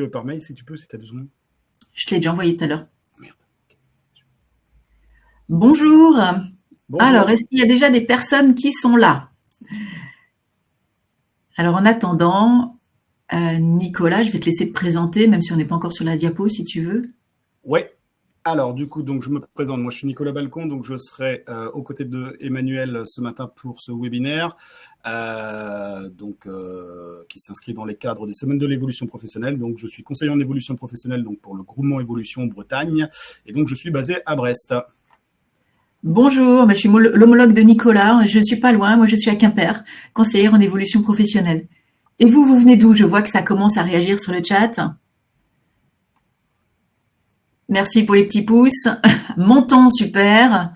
par mail si tu peux, si tu as besoin. Je te l'ai déjà envoyé tout à l'heure. Merde. Bonjour. Bonjour. Alors, est-ce qu'il y a déjà des personnes qui sont là? Alors, en attendant, Nicolas, je vais te laisser te présenter, même si on n'est pas encore sur la diapo, si tu veux. Ouais. Alors, du coup, donc, je me présente. Moi, je suis Nicolas Balcon, donc je serai aux côtés de Emmanuel ce matin pour ce webinaire, qui s'inscrit dans les cadres des semaines de l'évolution professionnelle. Donc, je suis conseiller en évolution professionnelle donc pour le groupement Évolution Bretagne, et donc je suis basé à Brest. Bonjour, je suis l'homologue de Nicolas. Je ne suis pas loin, moi je suis à Quimper, conseillère en évolution professionnelle. Et vous venez d'où? Je vois que ça commence à réagir sur le chat. Merci pour les petits pouces. Montant, super.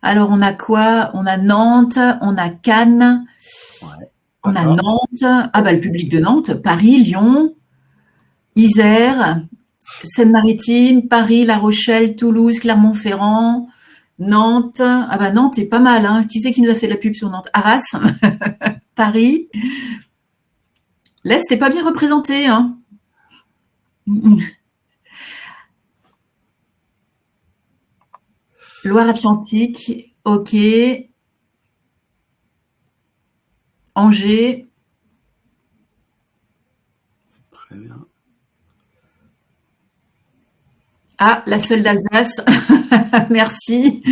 Alors, on a quoi? On a Nantes, on a Cannes, Ouais. on a Nantes. Ah bah, le public de Nantes, Paris, Lyon, Isère, Seine-Maritime, Paris, La Rochelle, Toulouse, Clermont-Ferrand, Nantes. Ah bah, Nantes est pas mal, hein. Qui c'est qui nous a fait de la pub sur Nantes? Arras, Paris. L'Est n'est pas bien représenté, hein. Loire-Atlantique, ok. Angers. Très bien. Ah, la seule d'Alsace. Merci.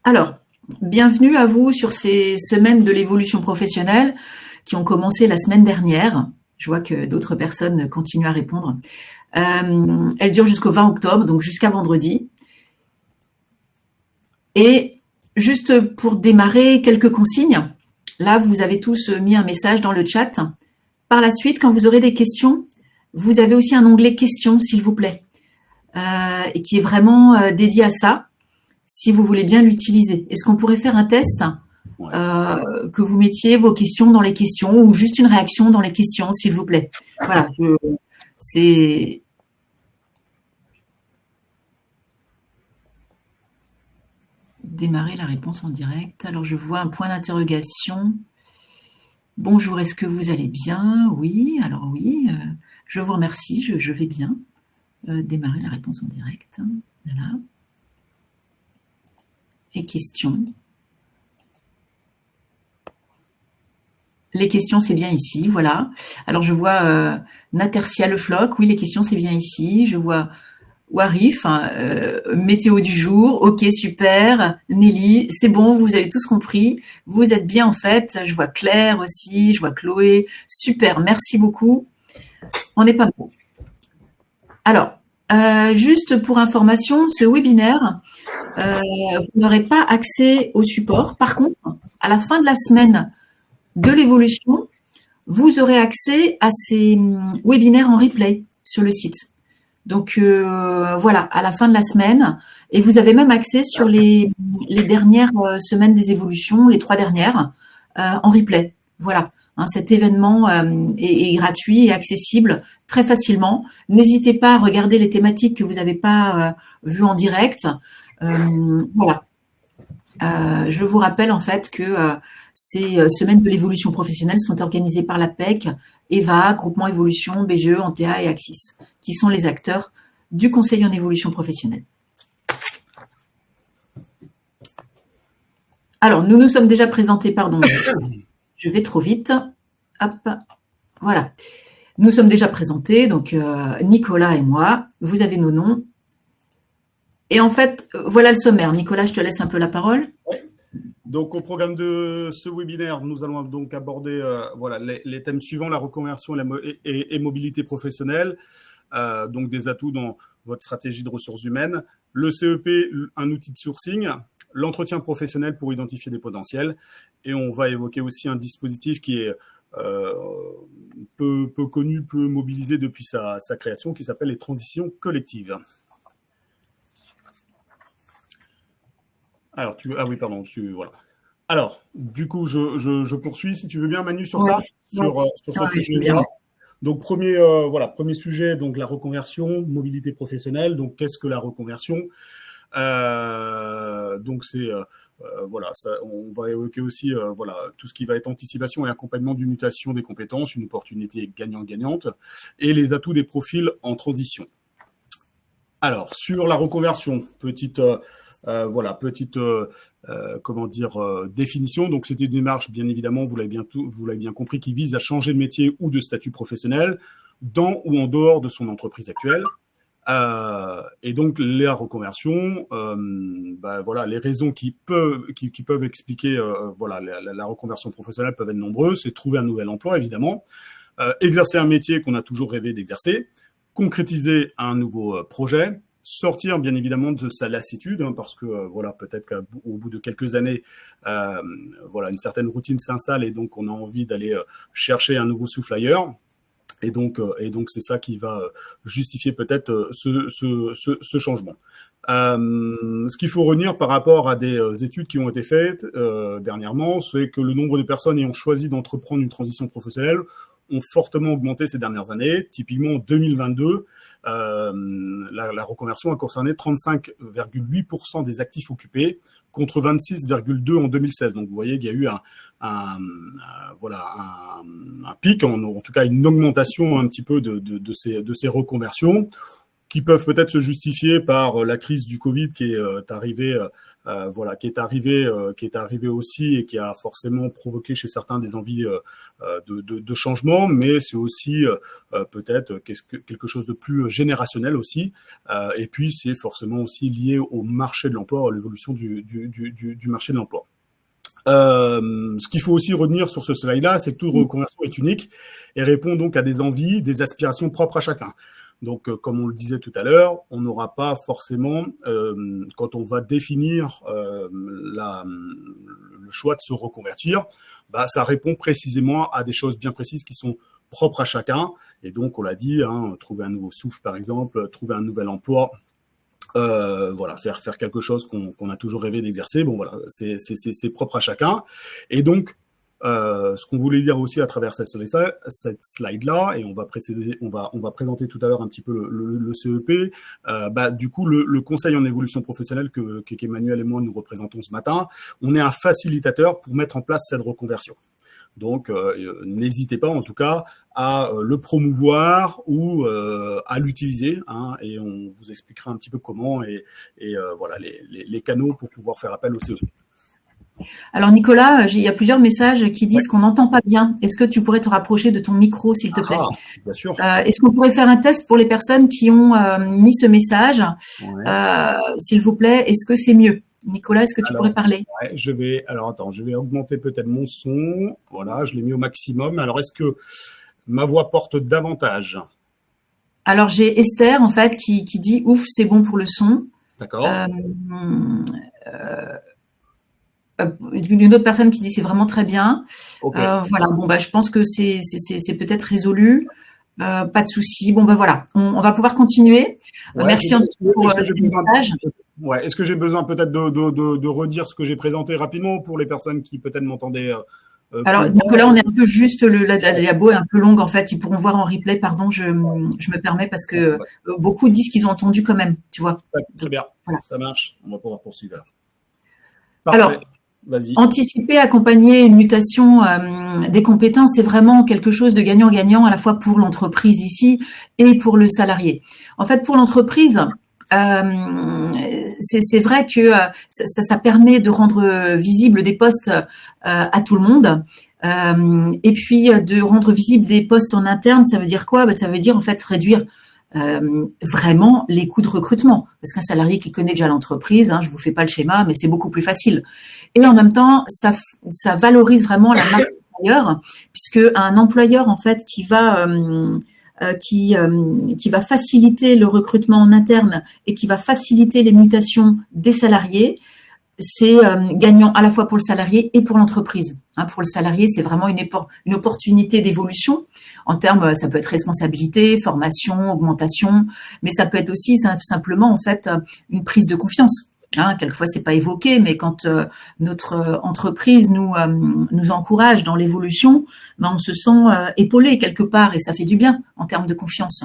Alors, bienvenue à vous sur ces semaines de l'évolution professionnelle qui ont commencé la semaine dernière. Je vois que d'autres personnes continuent à répondre. Elles durent jusqu'au 20 octobre, donc jusqu'à vendredi. Et juste pour démarrer, quelques consignes. Là, vous avez tous mis un message dans le chat. Par la suite, quand vous aurez des questions, vous avez aussi un onglet questions, s'il vous plaît, et qui est vraiment dédié à ça, si vous voulez bien l'utiliser. Est-ce qu'on pourrait faire un test que vous mettiez vos questions dans les questions ou juste une réaction dans les questions, s'il vous plaît? Voilà, c'est... Démarrer la réponse en direct. Alors, je vois un point d'interrogation. Bonjour, est-ce que vous allez bien? Oui, alors oui, je vous remercie, je vais bien. Démarrer la réponse en direct. Voilà. Et questions. Les questions, c'est bien ici, voilà. Alors, je vois Natercia Le Floc. Oui, les questions, c'est bien ici. Je vois Warif, météo du jour. Ok, super. Nelly, c'est bon, vous avez tous compris. Vous êtes bien, en fait. Je vois Claire aussi, je vois Chloé. Super, merci beaucoup. On est pas mal. Alors, juste pour information, ce webinaire, vous n'aurez pas accès au support. Par contre, à la fin de la semaine de l'évolution, vous aurez accès à ces webinaires en replay sur le site. Donc voilà, à la fin de la semaine. Et vous avez même accès sur les dernières semaines des évolutions, les 3 dernières, en replay. Voilà, hein, cet événement est gratuit et accessible très facilement. N'hésitez pas à regarder les thématiques que vous n'avez pas vues en direct. Voilà. Je vous rappelle en fait que ces semaines de l'évolution professionnelle sont organisées par l'APEC, EVA, Groupement Évolution, BGE, Antea et Axis, qui sont les acteurs du Conseil en évolution professionnelle. Alors, nous nous sommes déjà présentés, pardon, je vais trop vite. Hop, voilà. Nous sommes déjà présentés, donc Nicolas et moi, vous avez nos noms. Et en fait, voilà le sommaire. Nicolas, je te laisse un peu la parole. Oui. Donc, au programme de ce webinaire, nous allons donc aborder voilà, les thèmes suivants, la reconversion et mobilité professionnelle, donc des atouts dans votre stratégie de ressources humaines, le CEP, un outil de sourcing, l'entretien professionnel pour identifier des potentiels, et on va évoquer aussi un dispositif qui est peu connu, peu mobilisé depuis sa création, qui s'appelle les transitions collectives. Alors, ah oui, pardon, voilà. Alors, du coup, je poursuis, si tu veux bien, Manu, sur ça, sur ce sujet-là. Donc, premier sujet, donc la reconversion, mobilité professionnelle. Donc, qu'est-ce que la reconversion? Donc, c'est voilà, on va évoquer aussi voilà, tout ce qui va être anticipation et accompagnement d'une mutation des compétences, une opportunité gagnant-gagnante, et les atouts des profils en transition. Alors, sur la reconversion, petite définition. Donc, c'était une démarche, bien évidemment, vous l'avez bien compris, qui vise à changer de métier ou de statut professionnel dans ou en dehors de son entreprise actuelle. Et donc, la reconversion, les raisons qui peuvent expliquer la reconversion professionnelle peuvent être nombreuses. C'est trouver un nouvel emploi, évidemment, exercer un métier qu'on a toujours rêvé d'exercer, concrétiser un nouveau projet, sortir bien évidemment de sa lassitude, parce que peut-être qu'au bout de quelques années, une certaine routine s'installe et donc on a envie d'aller chercher un nouveau souffle ailleurs. Et donc c'est ça qui va justifier peut-être ce changement. Ce qu'il faut retenir par rapport à des études qui ont été faites dernièrement, c'est que le nombre de personnes ayant choisi d'entreprendre une transition professionnelle ont fortement augmenté ces dernières années. Typiquement, en 2022, la reconversion a concerné 35,8% des actifs occupés contre 26,2% en 2016. Donc, vous voyez qu'il y a eu un pic, en tout cas une augmentation un petit peu de ces reconversions, qui peuvent peut-être se justifier par la crise du Covid qui est arrivée aussi et qui a forcément provoqué chez certains des envies de changement, mais c'est aussi peut-être quelque chose de plus générationnel aussi. Et puis c'est forcément aussi lié au marché de l'emploi, à l'évolution du marché de l'emploi. Ce qu'il faut aussi retenir sur ce slide-là, c'est que toute reconversion est unique et répond donc à des envies, des aspirations propres à chacun. Donc, comme on le disait tout à l'heure, on n'aura pas forcément, quand on va définir le choix de se reconvertir, ça répond précisément à des choses bien précises qui sont propres à chacun. Et donc, on l'a dit, trouver un nouveau souffle, par exemple, trouver un nouvel emploi, faire quelque chose qu'on a toujours rêvé d'exercer. Bon, voilà, c'est propre à chacun. Et donc, ce qu'on voulait dire aussi à travers cette slide-là, et on va présenter tout à l'heure un petit peu le CEP, du coup, le conseil en évolution professionnelle qu'Emmanuel et moi nous représentons ce matin, on est un facilitateur pour mettre en place cette reconversion. Donc, n'hésitez pas en tout cas à le promouvoir ou à l'utiliser, et on vous expliquera un petit peu comment et les canaux pour pouvoir faire appel au CEP. Alors Nicolas, il y a plusieurs messages qui disent qu'on n'entend pas bien. Est-ce que tu pourrais te rapprocher de ton micro, s'il te plaît? Bien sûr. Est-ce qu'on pourrait faire un test pour les personnes qui ont mis ce message? S'il vous plaît, est-ce que c'est mieux? Nicolas, est-ce que tu pourrais parler? Je vais augmenter peut-être mon son. Voilà, je l'ai mis au maximum. Alors, est-ce que ma voix porte davantage? Alors, j'ai Esther, en fait, qui dit « Ouf, c'est bon pour le son ». D'accord. Une autre personne qui dit c'est vraiment très bien. Okay. Voilà, je pense que c'est peut-être résolu. Pas de souci. Voilà, on va pouvoir continuer. Merci en tout cas pour ce message. Est-ce que j'ai besoin peut-être de redire ce que j'ai présenté rapidement pour les personnes qui peut-être m'entendaient alors, Nicolas, on est un peu juste, la diapo est un peu longue en fait. Ils pourront voir en replay, pardon, je me permets parce que beaucoup disent qu'ils ont entendu quand même, tu vois. Très bien, voilà. Ça marche. On va pouvoir poursuivre. Parfait. Alors, anticiper, accompagner une mutation des compétences, c'est vraiment quelque chose de gagnant-gagnant à la fois pour l'entreprise ici et pour le salarié. En fait, pour l'entreprise, c'est vrai que ça permet de rendre visible des postes à tout le monde. Et puis de rendre visible des postes en interne, ça veut dire quoi? Ça veut dire en fait réduire vraiment les coûts de recrutement. Parce qu'un salarié qui connaît déjà l'entreprise, je vous fais pas le schéma, mais c'est beaucoup plus facile. Et en même temps, ça valorise vraiment la marque employeur, puisque un employeur en fait qui va faciliter le recrutement en interne et qui va faciliter les mutations des salariés, c'est gagnant à la fois pour le salarié et pour l'entreprise. Pour le salarié, c'est vraiment une opportunité d'évolution en termes, ça peut être responsabilité, formation, augmentation, mais ça peut être aussi simplement en fait une prise de confiance. Quelquefois, c'est pas évoqué, mais quand notre entreprise nous encourage dans l'évolution, on se sent épaulé quelque part et ça fait du bien en termes de confiance.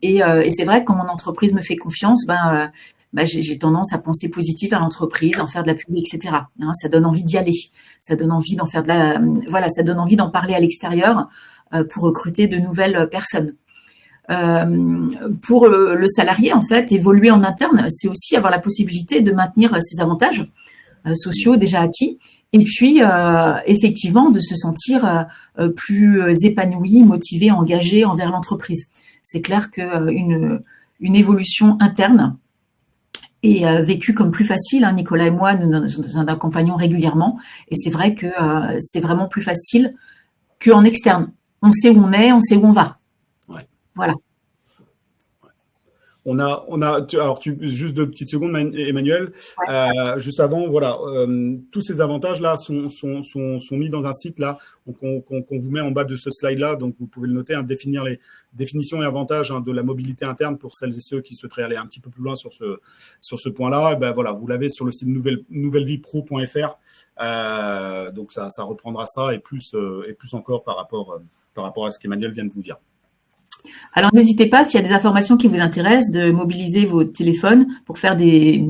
Et c'est vrai que quand mon entreprise me fait confiance, j'ai tendance à penser positif à l'entreprise, en faire de la pub, etc. Hein, ça donne envie d'y aller, ça donne envie d'en faire ça donne envie d'en parler à l'extérieur pour recruter de nouvelles personnes. Pour le salarié, en fait, évoluer en interne, c'est aussi avoir la possibilité de maintenir ses avantages sociaux déjà acquis, et puis effectivement de se sentir plus épanoui, motivé, engagé envers l'entreprise. C'est clair qu'une évolution interne est vécue comme plus facile. Hein. Nicolas et moi, nous en accompagnons régulièrement, et c'est vrai que c'est vraiment plus facile qu'en externe. On sait où on est, on sait où on va. Ouais. Voilà. Juste 2 petites secondes, Emmanuel. Ouais. Juste avant, voilà, tous ces avantages-là sont mis dans un site là, qu'on vous met en bas de ce slide-là. Donc, vous pouvez le noter, hein, définir les définitions et avantages de la mobilité interne pour celles et ceux qui souhaiteraient aller un petit peu plus loin sur ce point-là. Et ben voilà, vous l'avez sur le site nouvellevipro.fr. Donc, ça reprendra ça et plus encore par rapport à ce qu'Emmanuel vient de vous dire. Alors, n'hésitez pas, s'il y a des informations qui vous intéressent, de mobiliser vos téléphones pour faire des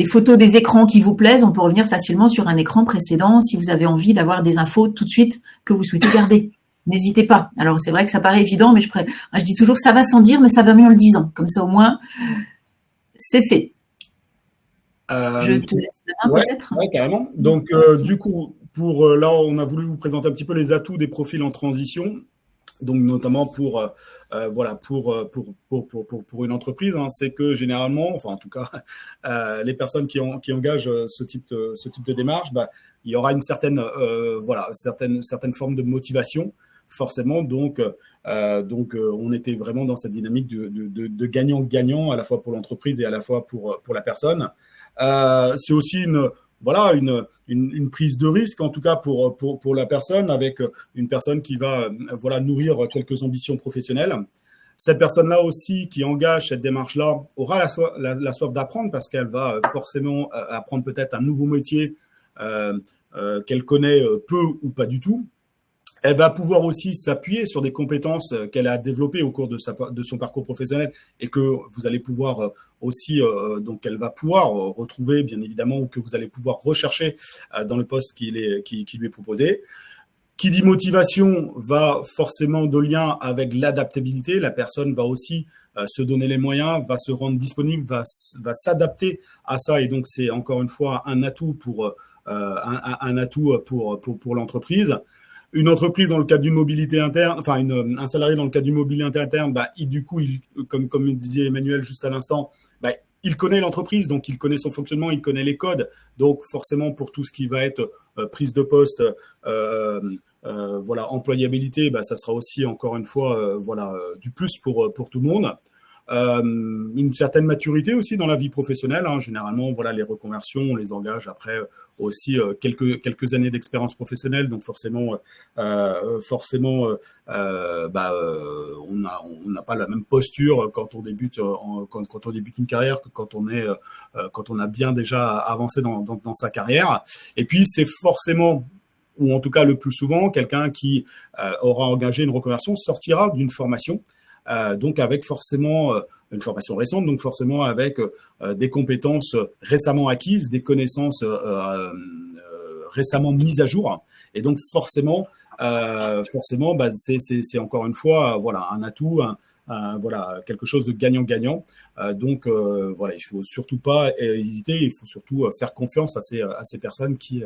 photos des écrans qui vous plaisent. On peut revenir facilement sur un écran précédent si vous avez envie d'avoir des infos tout de suite que vous souhaitez garder. N'hésitez pas. Alors, c'est vrai que ça paraît évident, mais je dis toujours ça va sans dire, mais ça va mieux en le disant. Comme ça, au moins, c'est fait. Je te laisse la main, peut-être. Oui, carrément. Donc, du coup, là, on a voulu vous présenter un petit peu les atouts des profils en transition. Donc, notamment pour une entreprise, hein, c'est que généralement, enfin en tout cas, les personnes qui engagent ce type de démarche, il y aura une certaine forme de motivation, forcément. Donc, on était vraiment dans cette dynamique de gagnant-gagnant, à la fois pour l'entreprise et à la fois pour la personne. C'est aussi une prise de risque, en tout cas pour la personne, avec une personne qui va nourrir quelques ambitions professionnelles. Cette personne-là aussi qui engage cette démarche-là aura la soif d'apprendre, parce qu'elle va forcément apprendre peut-être un nouveau métier qu'elle connaît peu ou pas du tout. Elle va pouvoir aussi s'appuyer sur des compétences qu'elle a développées au cours de son parcours professionnel, et que vous allez pouvoir aussi, donc elle va pouvoir retrouver, bien évidemment, ou que vous allez pouvoir rechercher dans le poste qui lui est proposé. Qui dit motivation va forcément de lien avec l'adaptabilité. La personne va aussi se donner les moyens, va se rendre disponible, va s'adapter à ça, et donc c'est encore une fois un atout pour l'entreprise. Une entreprise dans le cadre d'une mobilité interne, enfin un salarié dans le cadre d'une mobilité interne, comme disait Emmanuel juste à l'instant, il connaît l'entreprise, donc il connaît son fonctionnement, il connaît les codes. Donc forcément, pour tout ce qui va être prise de poste, employabilité, ça sera aussi encore une fois du plus pour tout le monde. Une certaine maturité aussi dans la vie professionnelle, hein. Généralement, les reconversions, on les engage après aussi quelques années d'expérience professionnelle. Donc forcément, on n'a pas la même posture quand on débute quand on débute une carrière que quand on a bien déjà avancé dans sa carrière. Et puis c'est forcément, ou en tout cas le plus souvent, quelqu'un qui aura engagé une reconversion sortira d'une formation. Donc avec forcément une formation récente, donc forcément avec des compétences récemment acquises, des connaissances récemment mises à jour, et donc forcément c'est encore une fois un atout, quelque chose de gagnant-gagnant. Donc il faut surtout pas hésiter, il faut surtout faire confiance à ces personnes qui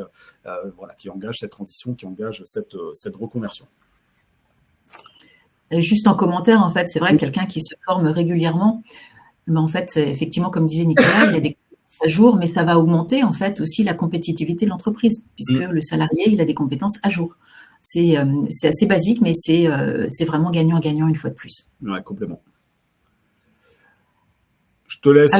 engagent cette transition, qui engagent cette reconversion. Juste en commentaire, en fait, c'est vrai que quelqu'un qui se forme régulièrement, mais en fait, effectivement, comme disait Nicolas, il y a des compétences à jour, mais ça va augmenter en fait aussi la compétitivité de l'entreprise, puisque le salarié, il a des compétences à jour. C'est assez basique, mais c'est vraiment gagnant-gagnant une fois de plus. Ouais, complètement. Je te laisse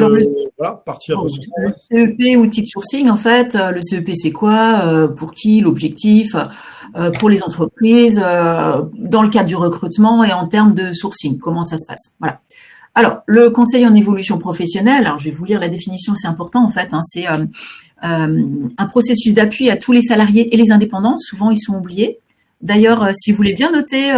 partir. Le CEP, outil de sourcing, en fait, le CEP, c'est quoi? Pour qui? L'objectif? Pour les entreprises? Dans le cadre du recrutement et en termes de sourcing, comment ça se passe? Voilà. Alors, le conseil en évolution professionnelle, alors je vais vous lire la définition, c'est important en fait, hein, c'est un processus d'appui à tous les salariés et les indépendants. Souvent, ils sont oubliés. D'ailleurs, si vous voulez bien noter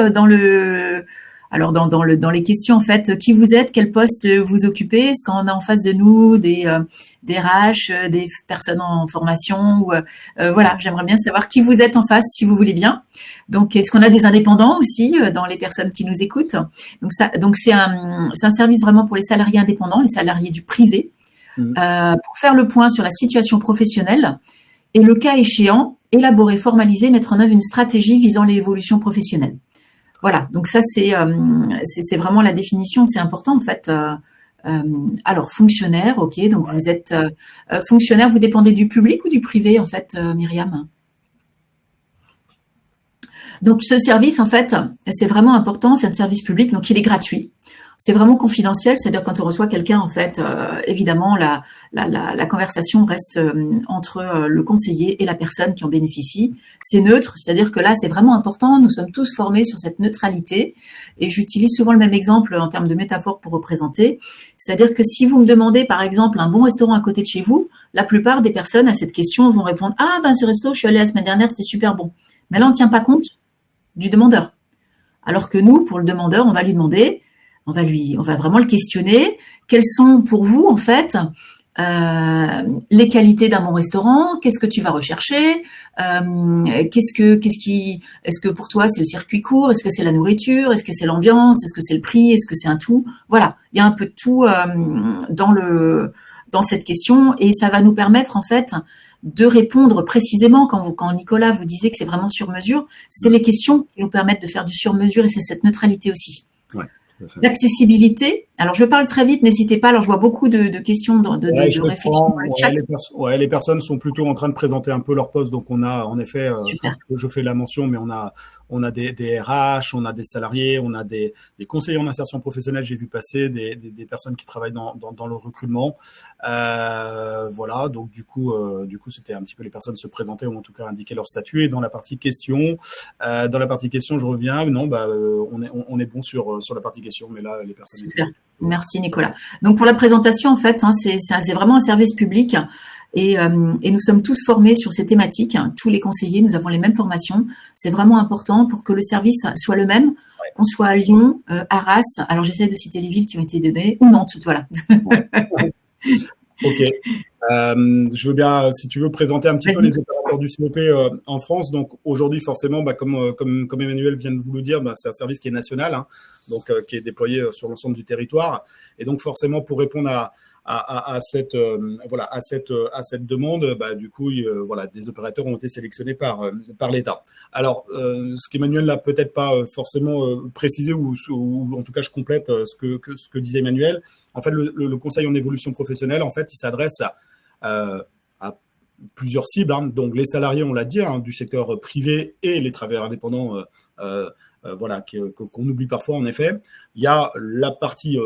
Alors dans les questions en fait, qui vous êtes, quel poste vous occupez, est-ce qu'on a en face de nous des RH, des personnes en formation ou voilà, j'aimerais bien savoir qui vous êtes en face si vous voulez bien. Donc est-ce qu'on a des indépendants aussi dans les personnes qui nous écoutent? Donc c'est un service vraiment pour les salariés indépendants, les salariés du privé, pour faire le point sur la situation professionnelle et le cas échéant, élaborer, formaliser, mettre en œuvre une stratégie visant l'évolution professionnelle. Voilà, donc ça c'est vraiment la définition, c'est important en fait. Alors fonctionnaire, ok, donc vous êtes fonctionnaire, vous dépendez du public ou du privé en fait, Myriam? Donc ce service en fait, c'est vraiment important, c'est un service public, donc il est gratuit. C'est vraiment confidentiel, c'est-à-dire quand on reçoit quelqu'un, en fait, évidemment, la conversation reste entre le conseiller et la personne qui en bénéficie. C'est neutre, c'est-à-dire que là, c'est vraiment important. Nous sommes tous formés sur cette neutralité. Et j'utilise souvent le même exemple en termes de métaphore pour représenter. C'est-à-dire que si vous me demandez, par exemple, un bon restaurant à côté de chez vous, la plupart des personnes à cette question vont répondre « Ah, ben ce resto, je suis allée la semaine dernière, c'était super bon. » Mais là, on ne tient pas compte du demandeur. Alors que nous, pour le demandeur, on va lui demander... On va vraiment le questionner. Quelles sont pour vous, en fait, les qualités d'un bon restaurant? Qu'est-ce que tu vas rechercher? Est-ce que pour toi, c'est le circuit court? Est-ce que c'est la nourriture? Est-ce que c'est l'ambiance? Est-ce que c'est le prix? Est-ce que c'est un tout? Voilà. Il y a un peu de tout dans cette question et ça va nous permettre, en fait, de répondre précisément quand Nicolas vous disait que c'est vraiment sur mesure. C'est les questions qui nous permettent de faire du sur mesure et c'est cette neutralité aussi. Ouais. L'accessibilité. Alors, je parle très vite, n'hésitez pas. Alors, je vois beaucoup de questions, de réflexions dans le chat. Les personnes sont plutôt en train de présenter un peu leur poste. Donc, on a, en effet, je fais la mention, mais on a des RH, on a des salariés, on a des conseillers en insertion professionnelle, j'ai vu passer, des personnes qui travaillent dans le recrutement. Voilà, donc du coup, c'était un petit peu les personnes se présentaient ou en tout cas indiquer leur statut. Et dans la partie questions, je reviens. Non, on est bon sur la partie questions, mais là, les personnes. Super. Merci Nicolas. Donc pour la présentation, en fait, c'est vraiment un service public et nous sommes tous formés sur ces thématiques. Tous les conseillers, nous avons les mêmes formations. C'est vraiment important pour que le service soit le même, qu'on soit à Lyon, Arras. Alors j'essaie de citer les villes qui ont été données ou Nantes. Voilà. Ok. Je veux bien, si tu veux, présenter un petit peu les opérateurs du CEP en France. Donc aujourd'hui, forcément, comme Emmanuel vient de vous le dire, c'est un service qui est national, hein, donc qui est déployé sur l'ensemble du territoire. Et donc forcément, pour répondre à cette demande, du coup, des opérateurs ont été sélectionnés par l'État. Alors, ce qu'Emmanuel n'a peut-être pas forcément précisé, ou en tout cas, je complète ce que disait Emmanuel. En fait, le conseil en évolution professionnelle, en fait, il s'adresse à plusieurs cibles, hein. Donc, les salariés, on l'a dit, hein, du secteur privé et les travailleurs indépendants, qu'on oublie parfois, en effet. Il y a la partie,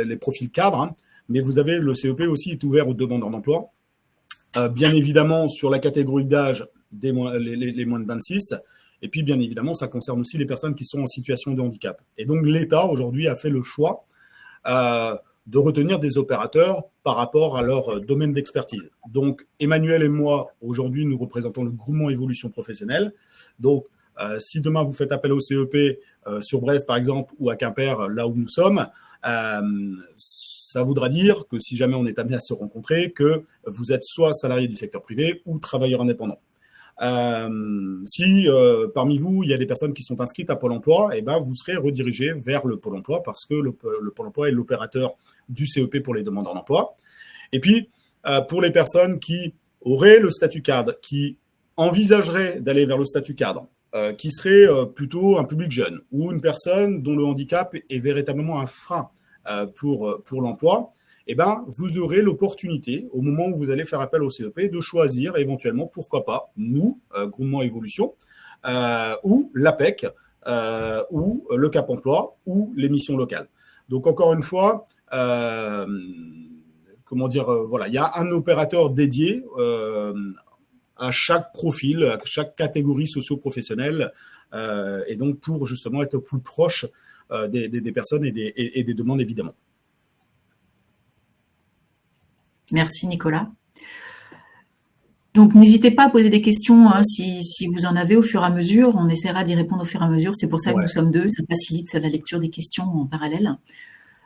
les profils cadres, hein, mais vous avez le CEP aussi est ouvert aux demandeurs d'emploi. Bien évidemment, sur la catégorie d'âge, les moins de 26. Et puis, bien évidemment, ça concerne aussi les personnes qui sont en situation de handicap. Et donc, l'État, aujourd'hui, a fait le choix de retenir des opérateurs par rapport à leur domaine d'expertise. Donc, Emmanuel et moi, aujourd'hui, nous représentons le groupement évolution professionnelle. Donc, si demain, vous faites appel au CEP sur Brest, par exemple, ou à Quimper, là où nous sommes, ça voudra dire que si jamais on est amené à se rencontrer, que vous êtes soit salarié du secteur privé ou travailleur indépendant. Si parmi vous, il y a des personnes qui sont inscrites à Pôle emploi, vous serez redirigé vers le Pôle emploi parce que le Pôle emploi est l'opérateur du CEP pour les demandeurs d'emploi. Et puis, pour les personnes qui auraient le statut cadre, qui envisageraient d'aller vers le statut cadre, qui serait plutôt un public jeune ou une personne dont le handicap est véritablement un frein pour l'emploi, vous aurez l'opportunité, au moment où vous allez faire appel au CEP, de choisir éventuellement, pourquoi pas, nous, Groupement Évolution, ou l'APEC, ou le Cap Emploi, ou les missions locales. Donc, encore une fois, il y a un opérateur dédié à chaque profil, à chaque catégorie socio-professionnelle, et donc pour justement être plus proche des personnes et des demandes, évidemment. Merci Nicolas. Donc, n'hésitez pas à poser des questions hein, si vous en avez au fur et à mesure. On essaiera d'y répondre au fur et à mesure. C'est pour ça que Ouais. nous sommes deux. Ça facilite la lecture des questions en parallèle.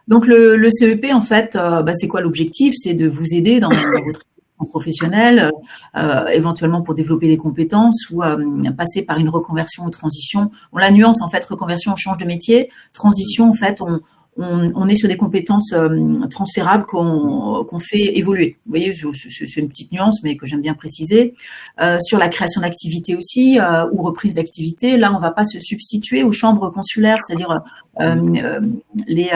Donc, le CEP, en fait, c'est quoi l'objectif? C'est de vous aider dans votre professionnel, éventuellement pour développer des compétences ou passer par une reconversion ou transition. On la nuance, en fait, reconversion, on change de métier. Transition, en fait, on est sur des compétences transférables qu'on fait évoluer. Vous voyez, c'est une petite nuance, mais que j'aime bien préciser. Sur la création d'activités aussi, ou reprise d'activités, là, on ne va pas se substituer aux chambres consulaires, c'est-à-dire les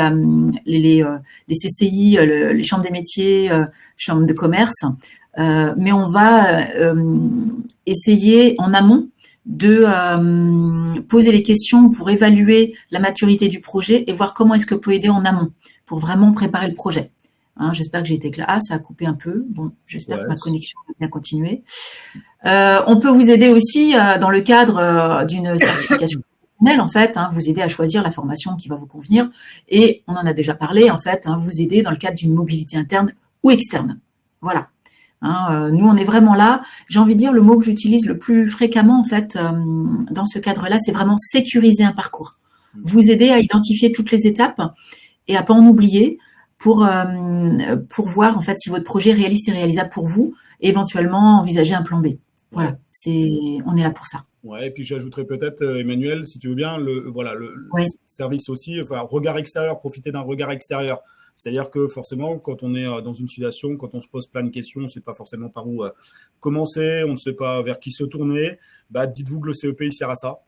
CCI, les chambres des métiers, chambres de commerce, mais on va essayer en amont de poser les questions pour évaluer la maturité du projet et voir comment est-ce que peut aider en amont pour vraiment préparer le projet. Hein, j'espère que j'ai été clair. Ah, ça a coupé un peu. Bon, j'espère que ma connexion va bien continuer. On peut vous aider aussi dans le cadre d'une certification professionnelle, en fait, hein, vous aider à choisir la formation qui va vous convenir. Et on en a déjà parlé, en fait, hein, vous aider dans le cadre d'une mobilité interne ou externe. Voilà. Hein, nous, on est vraiment là. J'ai envie de dire le mot que j'utilise le plus fréquemment, en fait, dans ce cadre-là, c'est vraiment sécuriser un parcours. Vous aider à identifier toutes les étapes et à pas en oublier pour voir, en fait, si votre projet est réaliste et réalisable pour vous et éventuellement envisager un plan B. Voilà, on est là pour ça. Ouais, et puis j'ajouterais peut-être, Emmanuel, si tu veux bien, le service aussi, enfin, regard extérieur, profiter d'un regard extérieur. C'est-à-dire que forcément, quand on est dans une situation, quand on se pose plein de questions, on ne sait pas forcément par où commencer, on ne sait pas vers qui se tourner, dites-vous que le CEP, il sert à ça.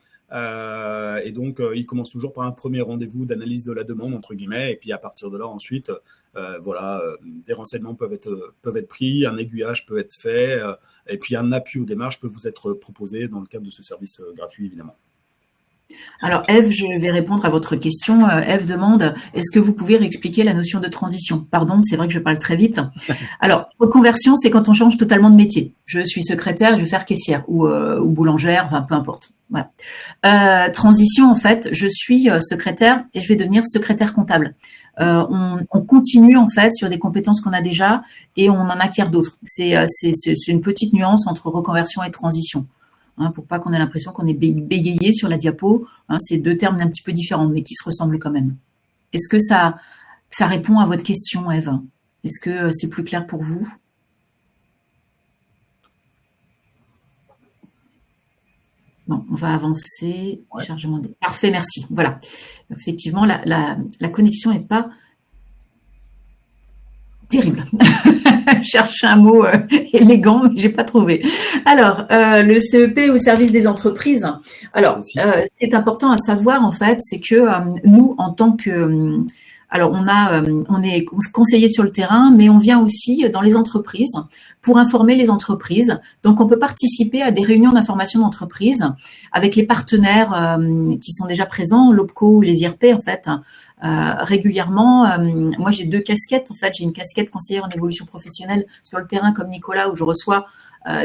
Et donc, il commence toujours par un premier rendez-vous d'analyse de la demande, entre guillemets, et puis à partir de là, ensuite, des renseignements peuvent être pris, un aiguillage peut être fait, et puis un appui aux démarches peut vous être proposé dans le cadre de ce service gratuit, évidemment. Alors, Eve, je vais répondre à votre question. Eve demande, est-ce que vous pouvez réexpliquer la notion de transition? Pardon, c'est vrai que je parle très vite. Alors, reconversion, c'est quand on change totalement de métier. Je suis secrétaire, je vais faire caissière ou boulangère, enfin, peu importe. Voilà. Transition, en fait, je suis secrétaire et je vais devenir secrétaire comptable. On continue, en fait, sur des compétences qu'on a déjà et on en acquiert d'autres. C'est une petite nuance entre reconversion et transition. Hein, pour pas qu'on ait l'impression qu'on est bégayé sur la diapo. Hein, c'est deux termes un petit peu différents, mais qui se ressemblent quand même. Est-ce que ça répond à votre question, Eve? Est-ce que c'est plus clair pour vous? Bon, on va avancer. Ouais. Chargement des... Parfait, merci. Voilà. Effectivement, la connexion n'est pas terrible. Je cherche un mot élégant, mais j'ai pas trouvé. Alors, le CEP au service des entreprises. Alors, ce qui est important à savoir, en fait, c'est que nous, en tant que... alors, on est conseiller sur le terrain, mais on vient aussi dans les entreprises pour informer les entreprises. Donc, on peut participer à des réunions d'information d'entreprise avec les partenaires qui sont déjà présents, l'OPCO ou les IRP, en fait. Régulièrement, moi j'ai deux casquettes. En fait, j'ai une casquette conseillère en évolution professionnelle sur le terrain comme Nicolas où je reçois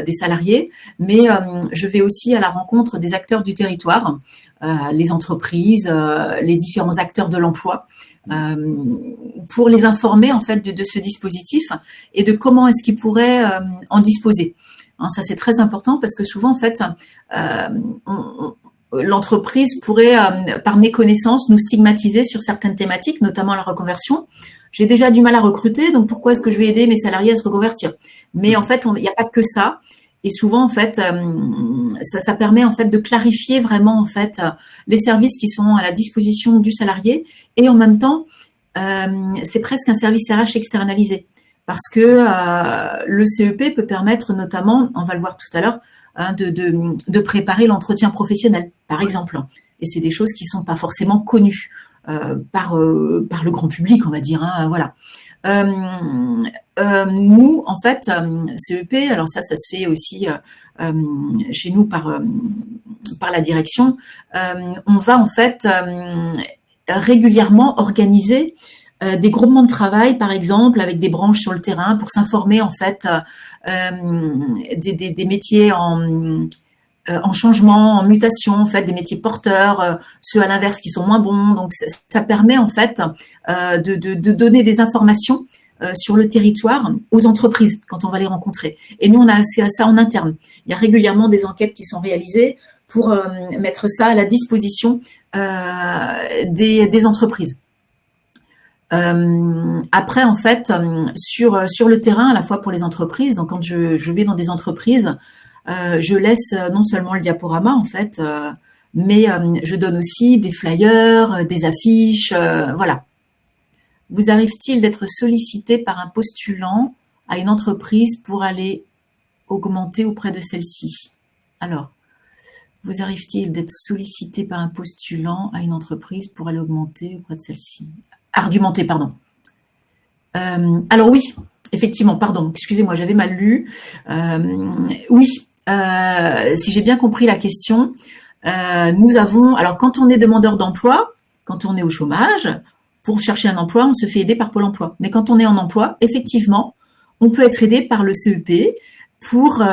des salariés, mais je vais aussi à la rencontre des acteurs du territoire, les entreprises, les différents acteurs de l'emploi, pour les informer en fait de ce dispositif et de comment est-ce qu'ils pourraient en disposer. Hein, ça c'est très important parce que souvent en fait l'entreprise pourrait, par méconnaissance, nous stigmatiser sur certaines thématiques, notamment la reconversion. J'ai déjà du mal à recruter, donc pourquoi est-ce que je vais aider mes salariés à se reconvertir? Mais en fait, il n'y a pas que ça. Et souvent, en fait, ça permet en fait de clarifier vraiment en fait les services qui sont à la disposition du salarié. Et en même temps, c'est presque un service RH externalisé. Parce que le CEP peut permettre notamment, on va le voir tout à l'heure, de préparer l'entretien professionnel, par exemple. Et c'est des choses qui ne sont pas forcément connues par le grand public, on va dire. Hein, voilà. Nous, en fait, CEP, alors ça se fait aussi chez nous par la direction, on va en fait régulièrement organiser des groupements de travail, par exemple, avec des branches sur le terrain pour s'informer en fait des métiers en changement, en mutation, en fait, des métiers porteurs, ceux à l'inverse qui sont moins bons. Donc, ça permet en fait de donner des informations sur le territoire aux entreprises quand on va les rencontrer. Et nous, on a accès à ça en interne. Il y a régulièrement des enquêtes qui sont réalisées pour mettre ça à la disposition des entreprises. Après, en fait, sur le terrain, à la fois pour les entreprises, donc quand je vais dans des entreprises, je laisse non seulement le diaporama, en fait, mais je donne aussi des flyers, des affiches, voilà. Vous arrive-t-il d'être sollicité par un postulant à une entreprise pour aller augmenter auprès de celle-ci? Alors, vous arrive-t-il d'être sollicité par un postulant à une entreprise pour aller augmenter auprès de celle-ci? Argumenter, pardon. Alors oui, effectivement, pardon, excusez-moi, j'avais mal lu. Oui, si j'ai bien compris la question, nous avons, alors quand on est demandeur d'emploi, quand on est au chômage, pour chercher un emploi, on se fait aider par Pôle emploi. Mais quand on est en emploi, effectivement, on peut être aidé par le CEP pour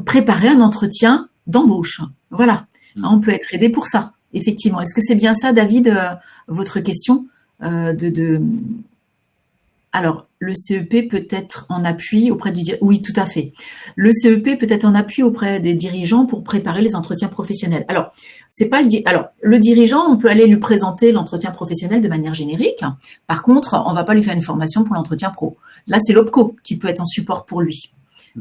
préparer un entretien d'embauche. Voilà, on peut être aidé pour ça, effectivement. Est-ce que c'est bien ça, David, votre question Alors, le CEP peut être en appui auprès du... Oui, tout à fait. Le CEP peut être en appui auprès des dirigeants pour préparer les entretiens professionnels. Alors, c'est pas le dirigeant, on peut aller lui présenter l'entretien professionnel de manière générique. Par contre, on va pas lui faire une formation pour l'entretien pro. Là, c'est l'OPCO qui peut être en support pour lui.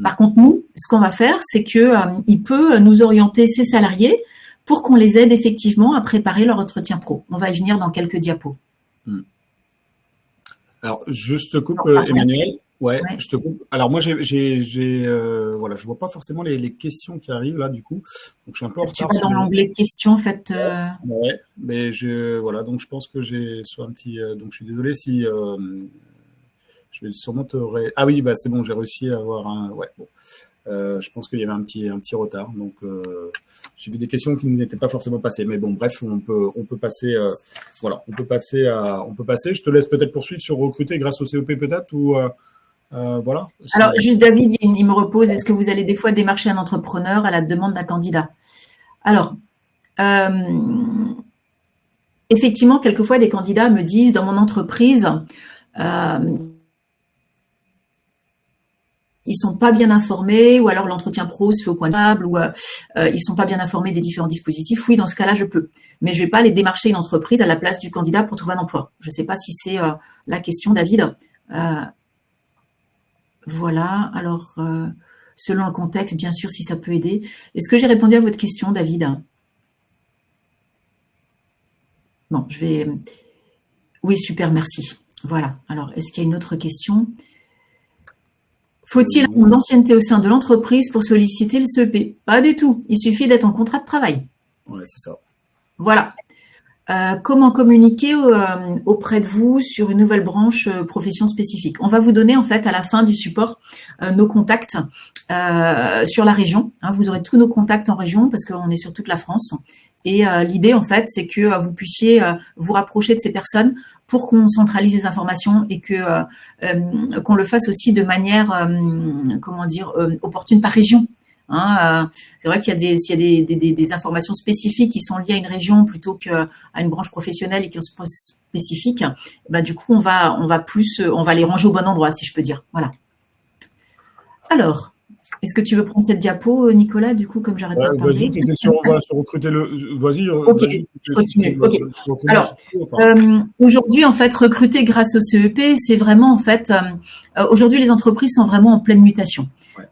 Par contre, nous, ce qu'on va faire, c'est que il peut nous orienter ses salariés pour qu'on les aide effectivement à préparer leur entretien pro. On va y venir dans quelques diapos. Alors, je te coupe, Emmanuel. Ouais, je te coupe. Alors, moi, voilà, je vois pas forcément les questions qui arrivent là, du coup. Donc, je suis un peu en retard. Tu vas dans l'onglet questions, en fait. Ouais, mais voilà, donc je pense que j'ai soit un petit. Donc, je suis désolé si. Je vais sûrement Ah oui, bah c'est bon, j'ai réussi à avoir un. Ouais, bon. Je pense qu'il y avait un petit retard. Donc, j'ai vu des questions qui n'étaient pas forcément passées. Mais bon, bref, on peut passer. Voilà, on peut passer. Je te laisse peut-être poursuivre sur recruter grâce au CEP peut-être ou voilà. Alors, juste David, il me repose. Est-ce que vous allez des fois démarcher un entrepreneur à la demande d'un candidat? Alors, effectivement, quelquefois, des candidats me disent dans mon entreprise. Ils sont pas bien informés, ou alors l'entretien pro se fait au coin de table, ou ils sont pas bien informés des différents dispositifs. Oui, dans ce cas-là, je peux. Mais je vais pas aller démarcher une entreprise à la place du candidat pour trouver un emploi. Je sais pas si c'est la question, David. Voilà. Alors, selon le contexte, bien sûr, si ça peut aider. Est-ce que j'ai répondu à votre question, David? Bon, je vais... Oui, super, merci. Voilà. Alors, est-ce qu'il y a une autre question? Faut-il une ancienneté au sein de l'entreprise pour solliciter le CEP? Pas du tout. Il suffit d'être en contrat de travail. Ouais, c'est ça. Voilà. Comment communiquer auprès de vous sur une nouvelle branche profession spécifique? On va vous donner en fait à la fin du support nos contacts sur la région. Vous aurez tous nos contacts en région parce qu'on est sur toute la France. Et l'idée en fait, c'est que vous puissiez vous rapprocher de ces personnes pour qu'on centralise les informations et que qu'on le fasse aussi de manière opportune par région. C'est vrai qu'il y a des informations spécifiques qui sont liées à une région plutôt qu'à une branche professionnelle et qui sont spécifiques, du coup on va les ranger au bon endroit, si je peux dire. Voilà. Alors, est-ce que tu veux prendre cette diapo, Nicolas, du coup, comme j'arrête pas de parler? Vas-y, tu étais sur recruter le. Vas-y. Ok, je continue. Ok. Alors, aujourd'hui, en fait, recruter grâce au CEP, c'est vraiment, en fait, aujourd'hui, les entreprises sont vraiment en pleine mutation. Ouais.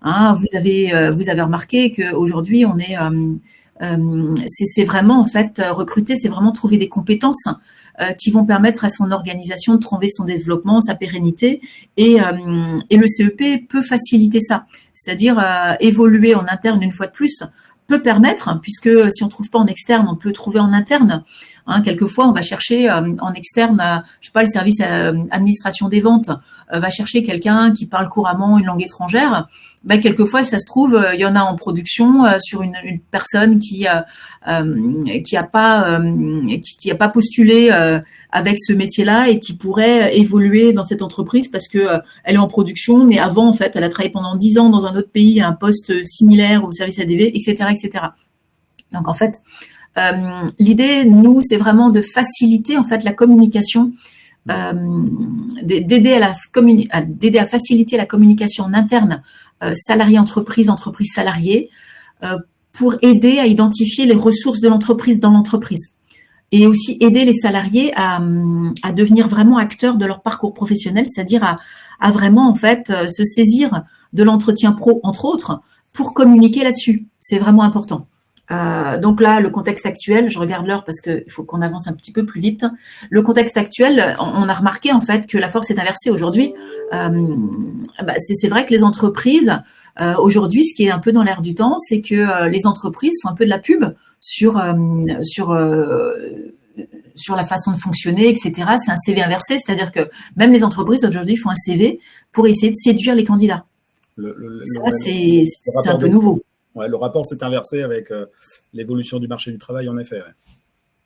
Vous avez remarqué qu'aujourd'hui, on est, c'est vraiment, en fait, recruter, c'est vraiment trouver des compétences qui vont permettre à son organisation de trouver son développement, sa pérennité, et le CEP peut faciliter ça. C'est-à-dire évoluer en interne une fois de plus peut permettre, puisque si on ne trouve pas en externe, on peut trouver en interne. Quelquefois, on va chercher en externe, je sais pas, le service administration des ventes va chercher quelqu'un qui parle couramment une langue étrangère. Quelquefois, ça se trouve, il y en a en production sur une personne qui a pas postulé avec ce métier-là et qui pourrait évoluer dans cette entreprise parce que elle est en production, mais avant, en fait, elle a travaillé pendant 10 ans dans un autre pays à un poste similaire au service ADV, etc., etc. Donc, en fait, l'idée, nous, c'est vraiment de faciliter en fait la communication d'aider à faciliter la communication en interne salarié-entreprise, entreprise-salarié, pour aider à identifier les ressources de l'entreprise dans l'entreprise. Et aussi aider les salariés à devenir vraiment acteurs de leur parcours professionnel, c'est-à-dire à vraiment en fait se saisir de l'entretien pro, entre autres, pour communiquer là-dessus. C'est vraiment important. Donc là, le contexte actuel, je regarde l'heure parce qu'il faut qu'on avance un petit peu plus vite. Le contexte actuel, on a remarqué en fait que la force est inversée aujourd'hui. C'est vrai que les entreprises, aujourd'hui, ce qui est un peu dans l'air du temps, c'est que les entreprises font un peu de la pub sur la façon de fonctionner, etc. C'est un CV inversé, c'est-à-dire que même les entreprises aujourd'hui font un CV pour essayer de séduire les candidats. C'est un peu nouveau. Ouais, le rapport s'est inversé avec l'évolution du marché du travail, en effet. Ouais.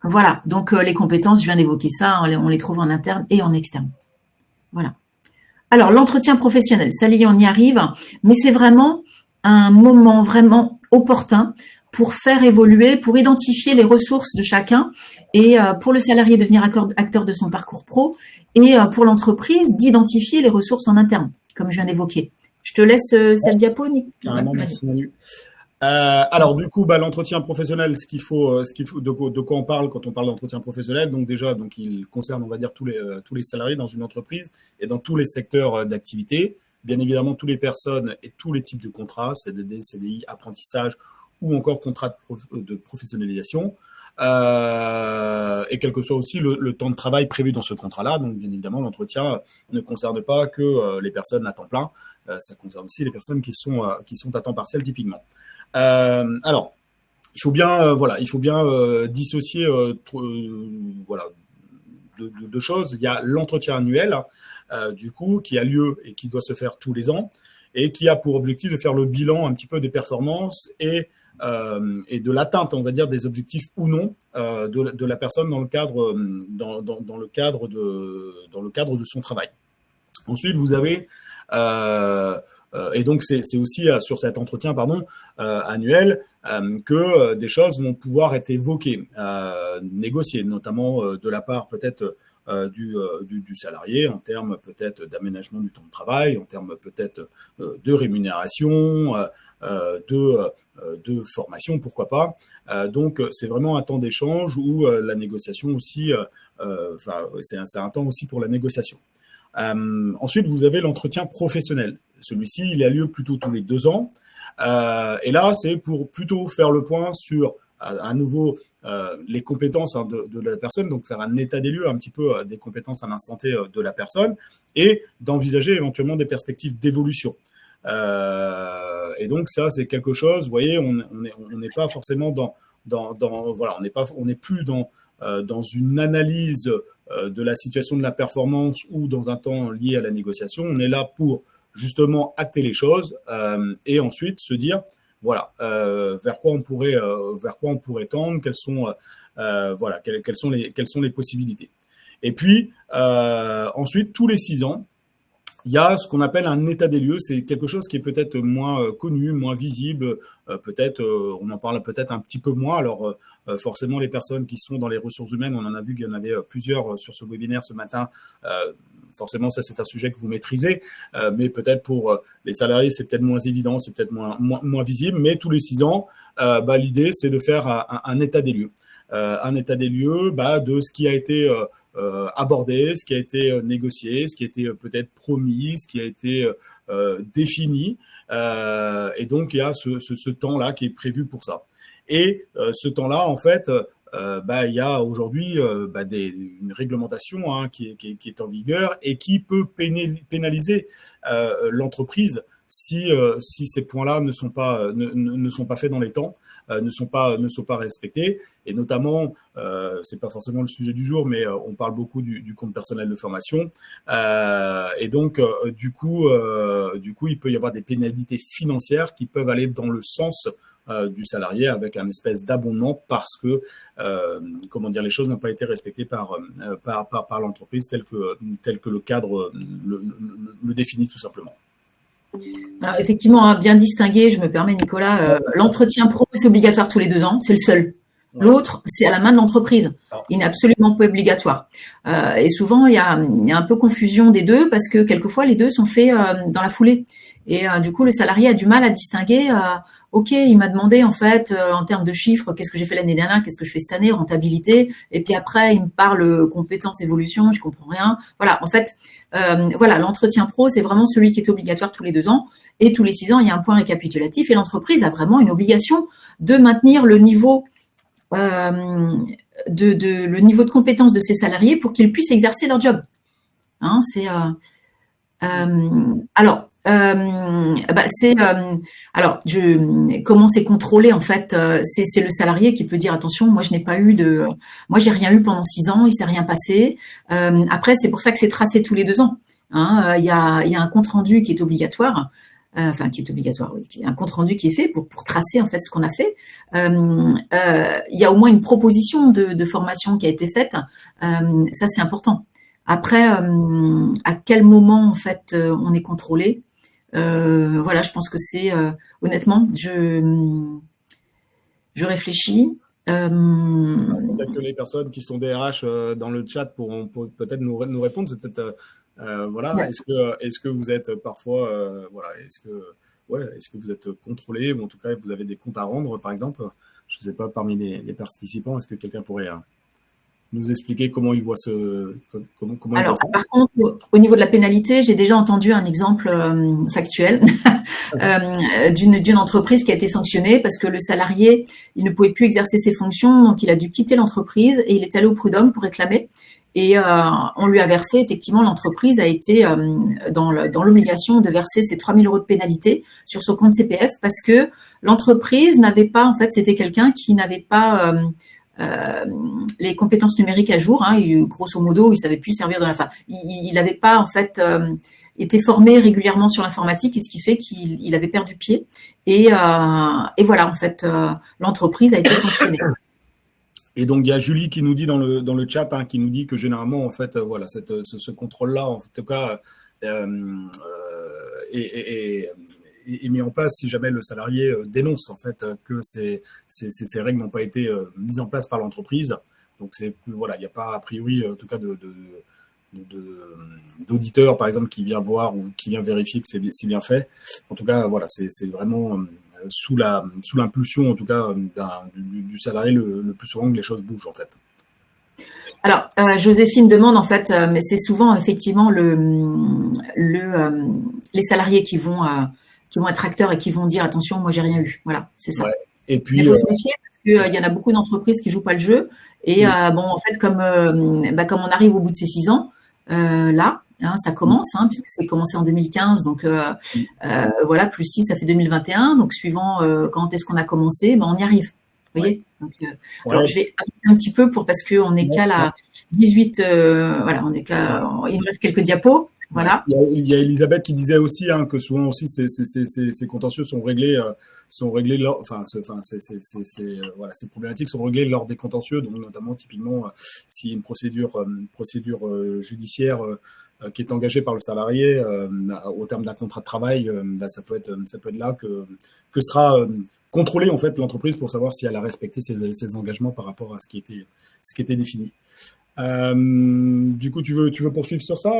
Voilà, donc les compétences, je viens d'évoquer ça, on les trouve en interne et en externe. Voilà. Alors, l'entretien professionnel, ça y est, on y arrive, mais c'est vraiment un moment vraiment opportun pour faire évoluer, pour identifier les ressources de chacun et pour le salarié devenir acteur de son parcours pro et pour l'entreprise d'identifier les ressources en interne, comme je viens d'évoquer. Je te laisse cette diapo, Nick. Carrément, merci Manu. Alors du coup, l'entretien professionnel, de quoi on parle quand on parle d'entretien professionnel, donc déjà, il concerne, on va dire, tous les salariés dans une entreprise et dans tous les secteurs d'activité. Bien évidemment, toutes les personnes et tous les types de contrats, CDD, CDI, apprentissage ou encore contrat de professionnalisation. Et quel que soit aussi le temps de travail prévu dans ce contrat-là. Donc, bien évidemment, l'entretien ne concerne pas que les personnes à temps plein, ça concerne aussi les personnes qui sont à temps partiel typiquement. Alors, il faut bien dissocier deux choses. Il y a l'entretien annuel, du coup, qui a lieu et qui doit se faire tous les ans et qui a pour objectif de faire le bilan un petit peu des performances et de l'atteinte, on va dire, des objectifs ou non de la personne dans le cadre de son travail. Ensuite, vous avez et donc c'est aussi sur cet entretien annuel que des choses vont pouvoir être évoquées, négociées, notamment de la part peut-être du salarié en termes peut-être d'aménagement du temps de travail, en termes peut-être de rémunération, de formation, pourquoi pas. Donc, c'est vraiment un temps d'échange où la négociation aussi, c'est un temps aussi pour la négociation. Ensuite, vous avez l'entretien professionnel. Celui-ci, il a lieu plutôt tous les 2 ans. Et là, c'est pour plutôt faire le point sur, à nouveau, les compétences de la personne, donc faire un état des lieux un petit peu des compétences à l'instant T de la personne et d'envisager éventuellement des perspectives d'évolution. Et donc ça, c'est quelque chose, vous voyez, on n'est pas forcément on n'est plus dans une analyse de la situation de la performance ou dans un temps lié à la négociation. On est là pour justement acter les choses et ensuite se dire vers quoi on pourrait tendre, quelles sont les possibilités. Et puis ensuite, tous les 6 ans, il y a ce qu'on appelle un état des lieux. C'est quelque chose qui est peut-être moins connu, moins visible. Peut-être, on en parle peut-être un petit peu moins. Alors, forcément, les personnes qui sont dans les ressources humaines, on en a vu qu'il y en avait plusieurs sur ce webinaire ce matin. Forcément, ça, c'est un sujet que vous maîtrisez. Mais peut-être pour les salariés, c'est peut-être moins évident, c'est peut-être moins visible. Mais tous les 6 ans, l'idée, c'est de faire un état des lieux. Un état des lieux de ce qui a été abordé, ce qui a été négocié, ce qui a été peut-être promis, ce qui a été défini. Et donc, il y a ce temps-là qui est prévu pour ça. Et ce temps-là, en fait, il y a aujourd'hui une réglementation qui est en vigueur et qui peut pénaliser l'entreprise si ces points-là ne sont pas faits dans les temps. Ne sont pas respectés, et notamment, c'est pas forcément le sujet du jour, mais on parle beaucoup du compte personnel de formation, et donc du coup, il peut y avoir des pénalités financières qui peuvent aller dans le sens du salarié avec un espèce d'abondement parce que les choses n'ont pas été respectées par l'entreprise tel que le cadre le définit tout simplement. Alors, effectivement, bien distingué, je me permets, Nicolas, l'entretien pro, c'est obligatoire tous les 2 ans, c'est le seul. Ouais. L'autre, c'est à la main de l'entreprise. Ça. Il n'est absolument pas obligatoire. Et souvent, il y a un peu confusion des deux parce que quelquefois, les deux sont faits dans la foulée. Et du coup, le salarié a du mal à distinguer. OK, il m'a demandé en fait, en termes de chiffres, qu'est-ce que j'ai fait l'année dernière, qu'est-ce que je fais cette année, rentabilité. Et puis après, il me parle compétences, évolution, je comprends rien. Voilà, en fait, voilà, l'entretien pro, c'est vraiment celui qui est obligatoire tous les 2 ans. Et tous les 6 ans, il y a un point récapitulatif. Et l'entreprise a vraiment une obligation de maintenir le niveau le niveau de compétence de ses salariés pour qu'ils puissent exercer leur job. Hein, c'est alors comment c'est contrôlé en fait, c'est le salarié qui peut dire attention, moi j'ai rien eu pendant 6 ans, il s'est rien passé. Après c'est pour ça que c'est tracé tous les 2 ans. Hein, il y a un compte rendu qui est obligatoire. Qui est obligatoire, oui, un compte rendu qui est fait pour tracer en fait ce qu'on a fait. Il y a au moins une proposition de formation qui a été faite. Ça, c'est important. Après, à quel moment en fait on est contrôlé, voilà, je pense que c'est honnêtement, je réfléchis. Peut-être que les personnes qui sont DRH dans le chat pourront peut-être nous répondre. C'est peut-être voilà. Ouais. Est-ce que vous êtes parfois voilà, est-ce que vous êtes contrôlé ou en tout cas vous avez des comptes à rendre par exemple. Je ne sais pas parmi les participants, est-ce que quelqu'un pourrait nous expliquer comment il voit comment Alors, il voit ça. Par contre, au niveau de la pénalité, j'ai déjà entendu un exemple factuel d'une entreprise qui a été sanctionnée parce que le salarié, il ne pouvait plus exercer ses fonctions, donc il a dû quitter l'entreprise et il est allé au prud'homme pour réclamer. Et on lui a versé, effectivement, l'entreprise a été dans l'obligation de verser ces 3 000 € de pénalité sur son compte CPF parce que l'entreprise n'avait pas, en fait, c'était quelqu'un qui n'avait pas les compétences numériques à jour. Hein, et, grosso modo, il savait plus servir de il n'avait pas, en fait, été formé régulièrement sur l'informatique, et ce qui fait qu'il avait perdu pied. Et voilà, en fait, l'entreprise a été sanctionnée. Et donc, il y a Julie qui nous dit dans le chat, hein, qui nous dit que généralement, en fait, voilà, ce contrôle-là, en tout cas, est mis en place si jamais le salarié dénonce, en fait, que ces règles n'ont pas été mises en place par l'entreprise. Donc, voilà, il n'y a pas, a priori, en tout cas, d'auditeur, par exemple, qui vient voir ou qui vient vérifier que c'est bien fait. En tout cas, voilà, c'est vraiment sous l'impulsion, en tout cas, du salarié le plus souvent que les choses bougent, en fait. Alors, Joséphine demande, en fait, mais c'est souvent, effectivement, les salariés qui vont être acteurs et qui vont dire, attention, moi, j'ai rien eu. Voilà, c'est ça. Ouais. Et puis, il faut se méfier parce qu'il y en a beaucoup d'entreprises qui jouent pas le jeu. Et bon, en fait, comme on arrive au bout de ces 6 ans, là, hein, ça commence, hein, puisque c'est commencé en 2015, donc voilà, plus 6, ça fait 2021. Donc, suivant quand est-ce qu'on a commencé, on y arrive. Vous voyez. Donc, alors, je vais avancer un petit peu parce qu'on est qu'à la 18, voilà, il nous reste quelques diapos. Voilà. Il y a Elisabeth qui disait aussi que souvent aussi ces contentieux sont réglés voilà, ces problématiques sont réglées lors des contentieux, donc notamment typiquement s'il y a une procédure judiciaire qui est engagée par le salarié au terme d'un contrat de travail, ça peut être là que sera contrôler en fait l'entreprise pour savoir si elle a respecté ses engagements par rapport à ce qui était défini. Du coup, tu veux poursuivre sur ça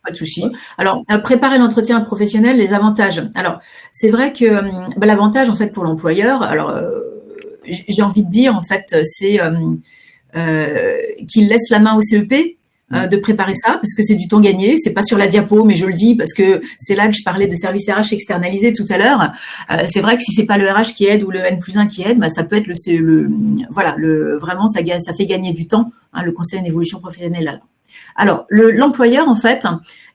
Pas de souci. Ouais. Alors, préparer l'entretien professionnel, les avantages. Alors, c'est vrai que l'avantage en fait pour l'employeur, alors j'ai envie de dire en fait, c'est qu'il laisse la main au CEP. De préparer ça parce que c'est du temps gagné, c'est pas sur la diapo mais je le dis parce que c'est là que je parlais de service RH externalisé tout à l'heure. C'est vrai que si c'est pas le RH qui aide ou le N+1 qui aide, ça peut être vraiment ça fait gagner du temps, hein, le conseil en évolution professionnelle là. Alors l'employeur en fait,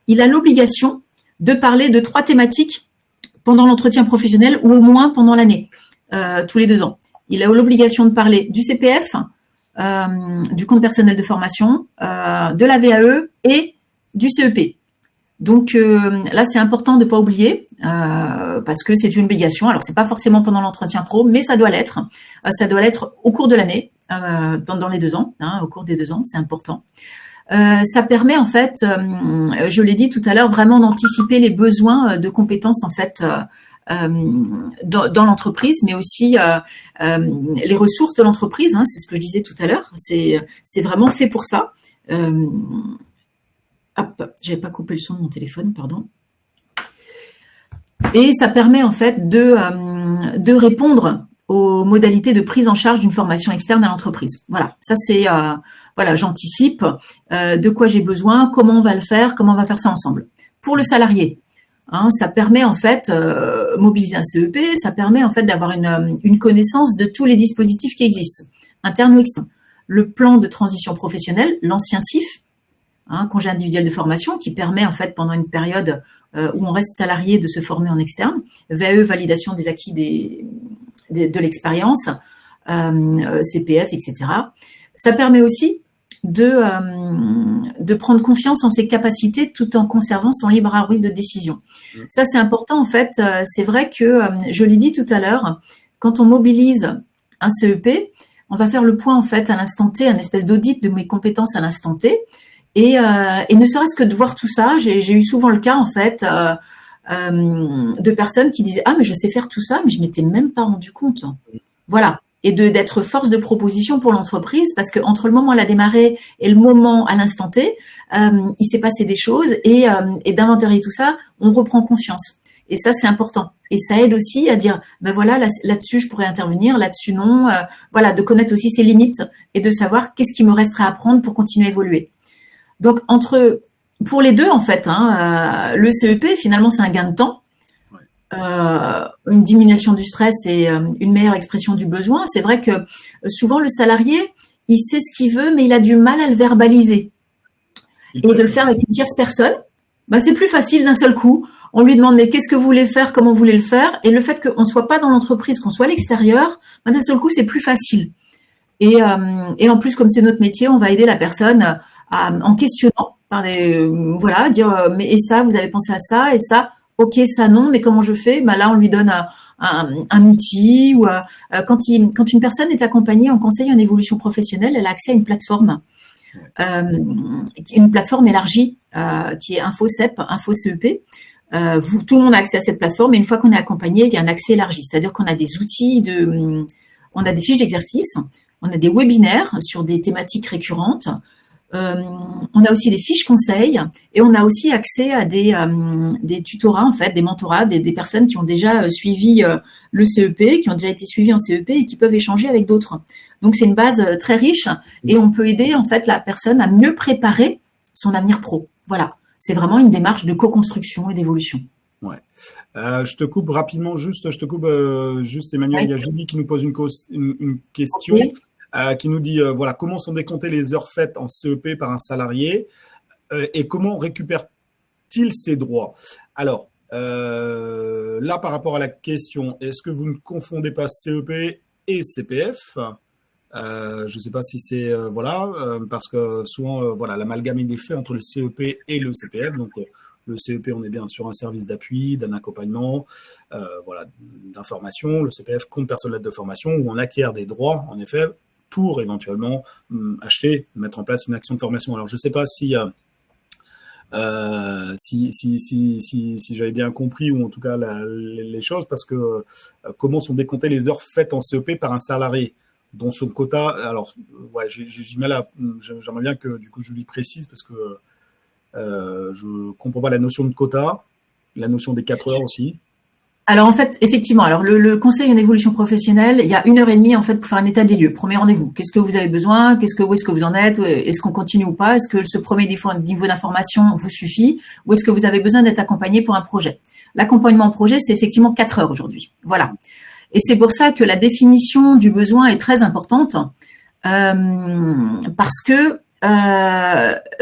il a l'obligation de parler de 3 thématiques pendant l'entretien professionnel ou au moins pendant l'année, tous les 2 ans. Il a l'obligation de parler du CPF, du compte personnel de formation, de la VAE et du CEP. Donc là, c'est important de ne pas oublier parce que c'est une obligation. Alors, c'est pas forcément pendant l'entretien pro, mais ça doit l'être. Ça doit l'être au cours de l'année, pendant les 2 ans, hein, au cours des 2 ans, c'est important. Ça permet en fait, je l'ai dit tout à l'heure, vraiment d'anticiper les besoins de compétences en fait dans l'entreprise, mais aussi les ressources de l'entreprise. Hein, c'est ce que je disais tout à l'heure. C'est vraiment fait pour ça. Hop, j'avais pas coupé le son de mon téléphone, pardon. Et ça permet en fait de répondre aux modalités de prise en charge d'une formation externe à l'entreprise. Voilà, ça c'est voilà, j'anticipe de quoi j'ai besoin, comment on va le faire, comment on va faire ça ensemble. Pour le salarié, hein, ça permet en fait mobiliser un CEP, ça permet en fait d'avoir une connaissance de tous les dispositifs qui existent, internes ou externes. Le plan de transition professionnelle, l'ancien CIF, hein, congé individuel de formation, qui permet en fait pendant une période où on reste salarié de se former en externe, VAE, validation des acquis de l'expérience, CPF, etc. Ça permet aussi de prendre confiance en ses capacités tout en conservant son libre arbitre de décision. Ça, c'est important en fait. C'est vrai que, je l'ai dit tout à l'heure, quand on mobilise un CEP, on va faire le point en fait à l'instant T, un espèce d'audit de mes compétences à l'instant T. Et ne serait-ce que de voir tout ça, j'ai eu souvent le cas en fait de personnes qui disaient « Ah, mais je sais faire tout ça, mais je m'étais même pas rendu compte. » Voilà. Et d'être force de proposition pour l'entreprise, parce que entre le moment où elle a démarré et le moment à l'instant T, il s'est passé des choses et d'inventarier tout ça, on reprend conscience. Et ça, c'est important. Et ça aide aussi à dire, ben voilà, là-dessus, je pourrais intervenir, là-dessus, non. Voilà, de connaître aussi ses limites et de savoir qu'est-ce qui me resterait à apprendre pour continuer à évoluer. Donc, pour les deux, en fait, hein, le CEP, finalement, c'est un gain de temps, une diminution du stress et une meilleure expression du besoin. C'est vrai que souvent, le salarié, il sait ce qu'il veut, mais il a du mal à le verbaliser. Et de le faire avec une tierce personne, bah, c'est plus facile d'un seul coup. On lui demande, mais qu'est-ce que vous voulez faire, comment vous voulez le faire? Et le fait qu'on ne soit pas dans l'entreprise, qu'on soit à l'extérieur, bah, d'un seul coup, c'est plus facile. Et en plus, comme c'est notre métier, on va aider la personne en questionnant, voilà, dire mais et ça, vous avez pensé à ça et ça, ok, ça non, mais comment je fais? Bah là, on lui donne un outil ou quand une personne est accompagnée en conseil en évolution professionnelle, elle a accès à une plateforme élargie qui est InfoCEP, InfoCEP. Tout le monde a accès à cette plateforme et une fois qu'on est accompagné, il y a un accès élargi, c'est-à-dire qu'on a des outils on a des fiches d'exercice, on a des webinaires sur des thématiques récurrentes, on a aussi des fiches conseils et on a aussi accès à des tutorats, en fait, des mentorats, des personnes qui ont déjà suivi le CEP, qui ont déjà été suivies en CEP et qui peuvent échanger avec d'autres. Donc, c'est une base très riche et on peut aider, en fait, la personne à mieux préparer son avenir pro. Voilà. C'est vraiment une démarche de co-construction et d'évolution. Ouais. Je te coupe rapidement, juste Emmanuel, oui. Il y a Julie qui nous pose une question, okay. Qui nous dit, voilà, comment sont décomptées les heures faites en CEP par un salarié et comment récupère-t-il ses droits? Alors, là, par rapport à la question, est-ce que vous ne confondez pas CEP et CPF? Je ne sais pas si c'est, parce que souvent, voilà, l'amalgame est fait entre le CEP et le CPF, donc le CEP, on est bien sur un service d'appui, d'un accompagnement, voilà, d'information. Le CPF compte personnel de formation où on acquiert des droits, en effet, pour éventuellement acheter, mettre en place une action de formation. Alors, je ne sais pas si j'avais bien compris, ou en tout cas les choses, parce que comment sont décomptées les heures faites en CEP par un salarié dont son quota. Alors, ouais, j'ai mal à. J'aimerais bien que du coup Julie précise parce que je ne comprends pas la notion de quota, la notion des 4 heures aussi. Alors en fait, effectivement, alors le conseil en évolution professionnelle, il y a 1h30 en fait pour faire un état des lieux. Premier rendez-vous. Qu'est-ce que vous avez besoin? Où est-ce que vous en êtes? Est-ce qu'on continue ou pas? Est-ce que ce premier niveau d'information vous suffit? Ou est-ce que vous avez besoin d'être accompagné pour un projet? L'accompagnement en projet, c'est effectivement 4 heures aujourd'hui. Voilà. Et c'est pour ça que la définition du besoin est très importante parce que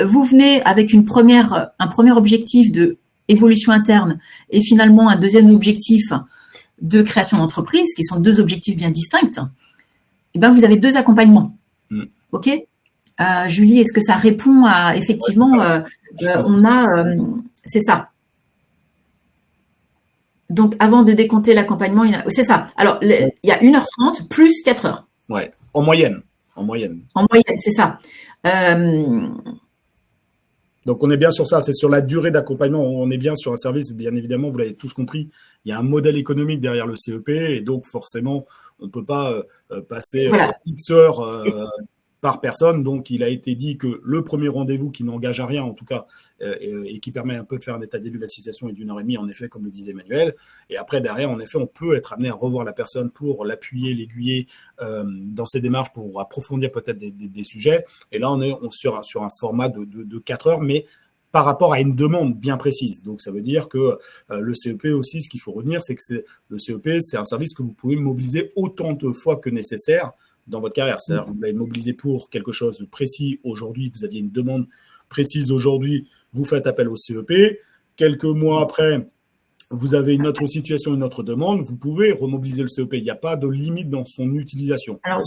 vous venez avec un premier objectif de évolution interne et finalement un deuxième objectif de création d'entreprise, qui sont 2 objectifs bien distincts. Et ben vous avez 2 accompagnements. Ok, Julie, est-ce que ça répond à effectivement c'est ça. Donc, avant de décompter l'accompagnement, c'est ça. Alors, il y a 1h30 plus 4 heures. Ouais, en moyenne. En moyenne, c'est ça. Donc, on est bien sur ça, c'est sur la durée d'accompagnement. On est bien sur un service, bien évidemment, vous l'avez tous compris, il y a un modèle économique derrière le CEP et donc, forcément, on ne peut pas passer Voilà. X heures par personne. Donc, il a été dit que le premier rendez-vous qui n'engage à rien, en tout cas, et qui permet un peu de faire un état des lieux de la situation est d'1 heure et demie, en effet, comme le disait Emmanuel. Et après, derrière, en effet, on peut être amené à revoir la personne pour l'appuyer, l'aiguiller dans ses démarches pour approfondir peut-être des sujets. Et là, on est sur un format de 4 heures, mais par rapport à une demande bien précise. Donc, ça veut dire que le CEP aussi, ce qu'il faut retenir, c'est que le CEP, c'est un service que vous pouvez mobiliser autant de fois que nécessaire dans votre carrière. C'est-à-dire que vous l'avez mobilisé pour quelque chose de précis aujourd'hui, vous aviez une demande précise aujourd'hui, vous faites appel au CEP. Quelques mois après, vous avez une autre situation, une autre demande, vous pouvez remobiliser le CEP. Il n'y a pas de limite dans son utilisation. Alors,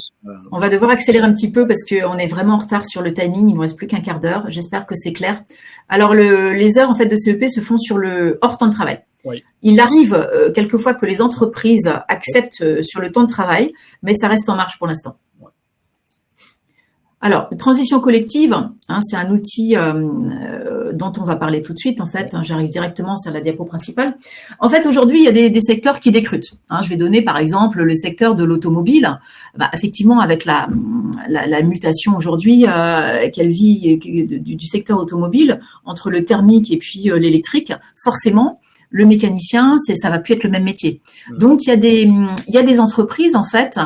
on va devoir accélérer un petit peu parce qu'on est vraiment en retard sur le timing. Il ne nous reste plus qu'un quart d'heure. J'espère que c'est clair. Alors, les heures en fait de CEP se font sur le hors temps de travail. Oui. Il arrive quelquefois que les entreprises acceptent sur le temps de travail, mais ça reste en marche pour l'instant. Ouais. Alors, transition collective, c'est un outil dont on va parler tout de suite. En fait, j'arrive directement sur la diapo principale. En fait, aujourd'hui, il y a des secteurs qui décrutent. Je vais donner par exemple le secteur de l'automobile. Effectivement, avec la mutation aujourd'hui qu'elle vit du secteur automobile entre le thermique et puis l'électrique, forcément, le mécanicien, ça va plus être le même métier. Donc, il y a des entreprises en fait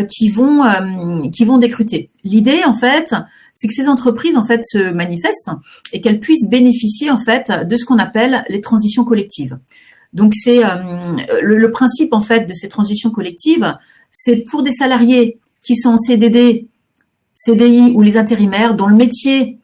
qui vont décruter. L'idée en fait, c'est que ces entreprises en fait se manifestent et qu'elles puissent bénéficier en fait de ce qu'on appelle les transitions collectives. Donc, c'est le principe en fait de ces transitions collectives, c'est pour des salariés qui sont en CDD, CDI ou les intérimaires dont le métier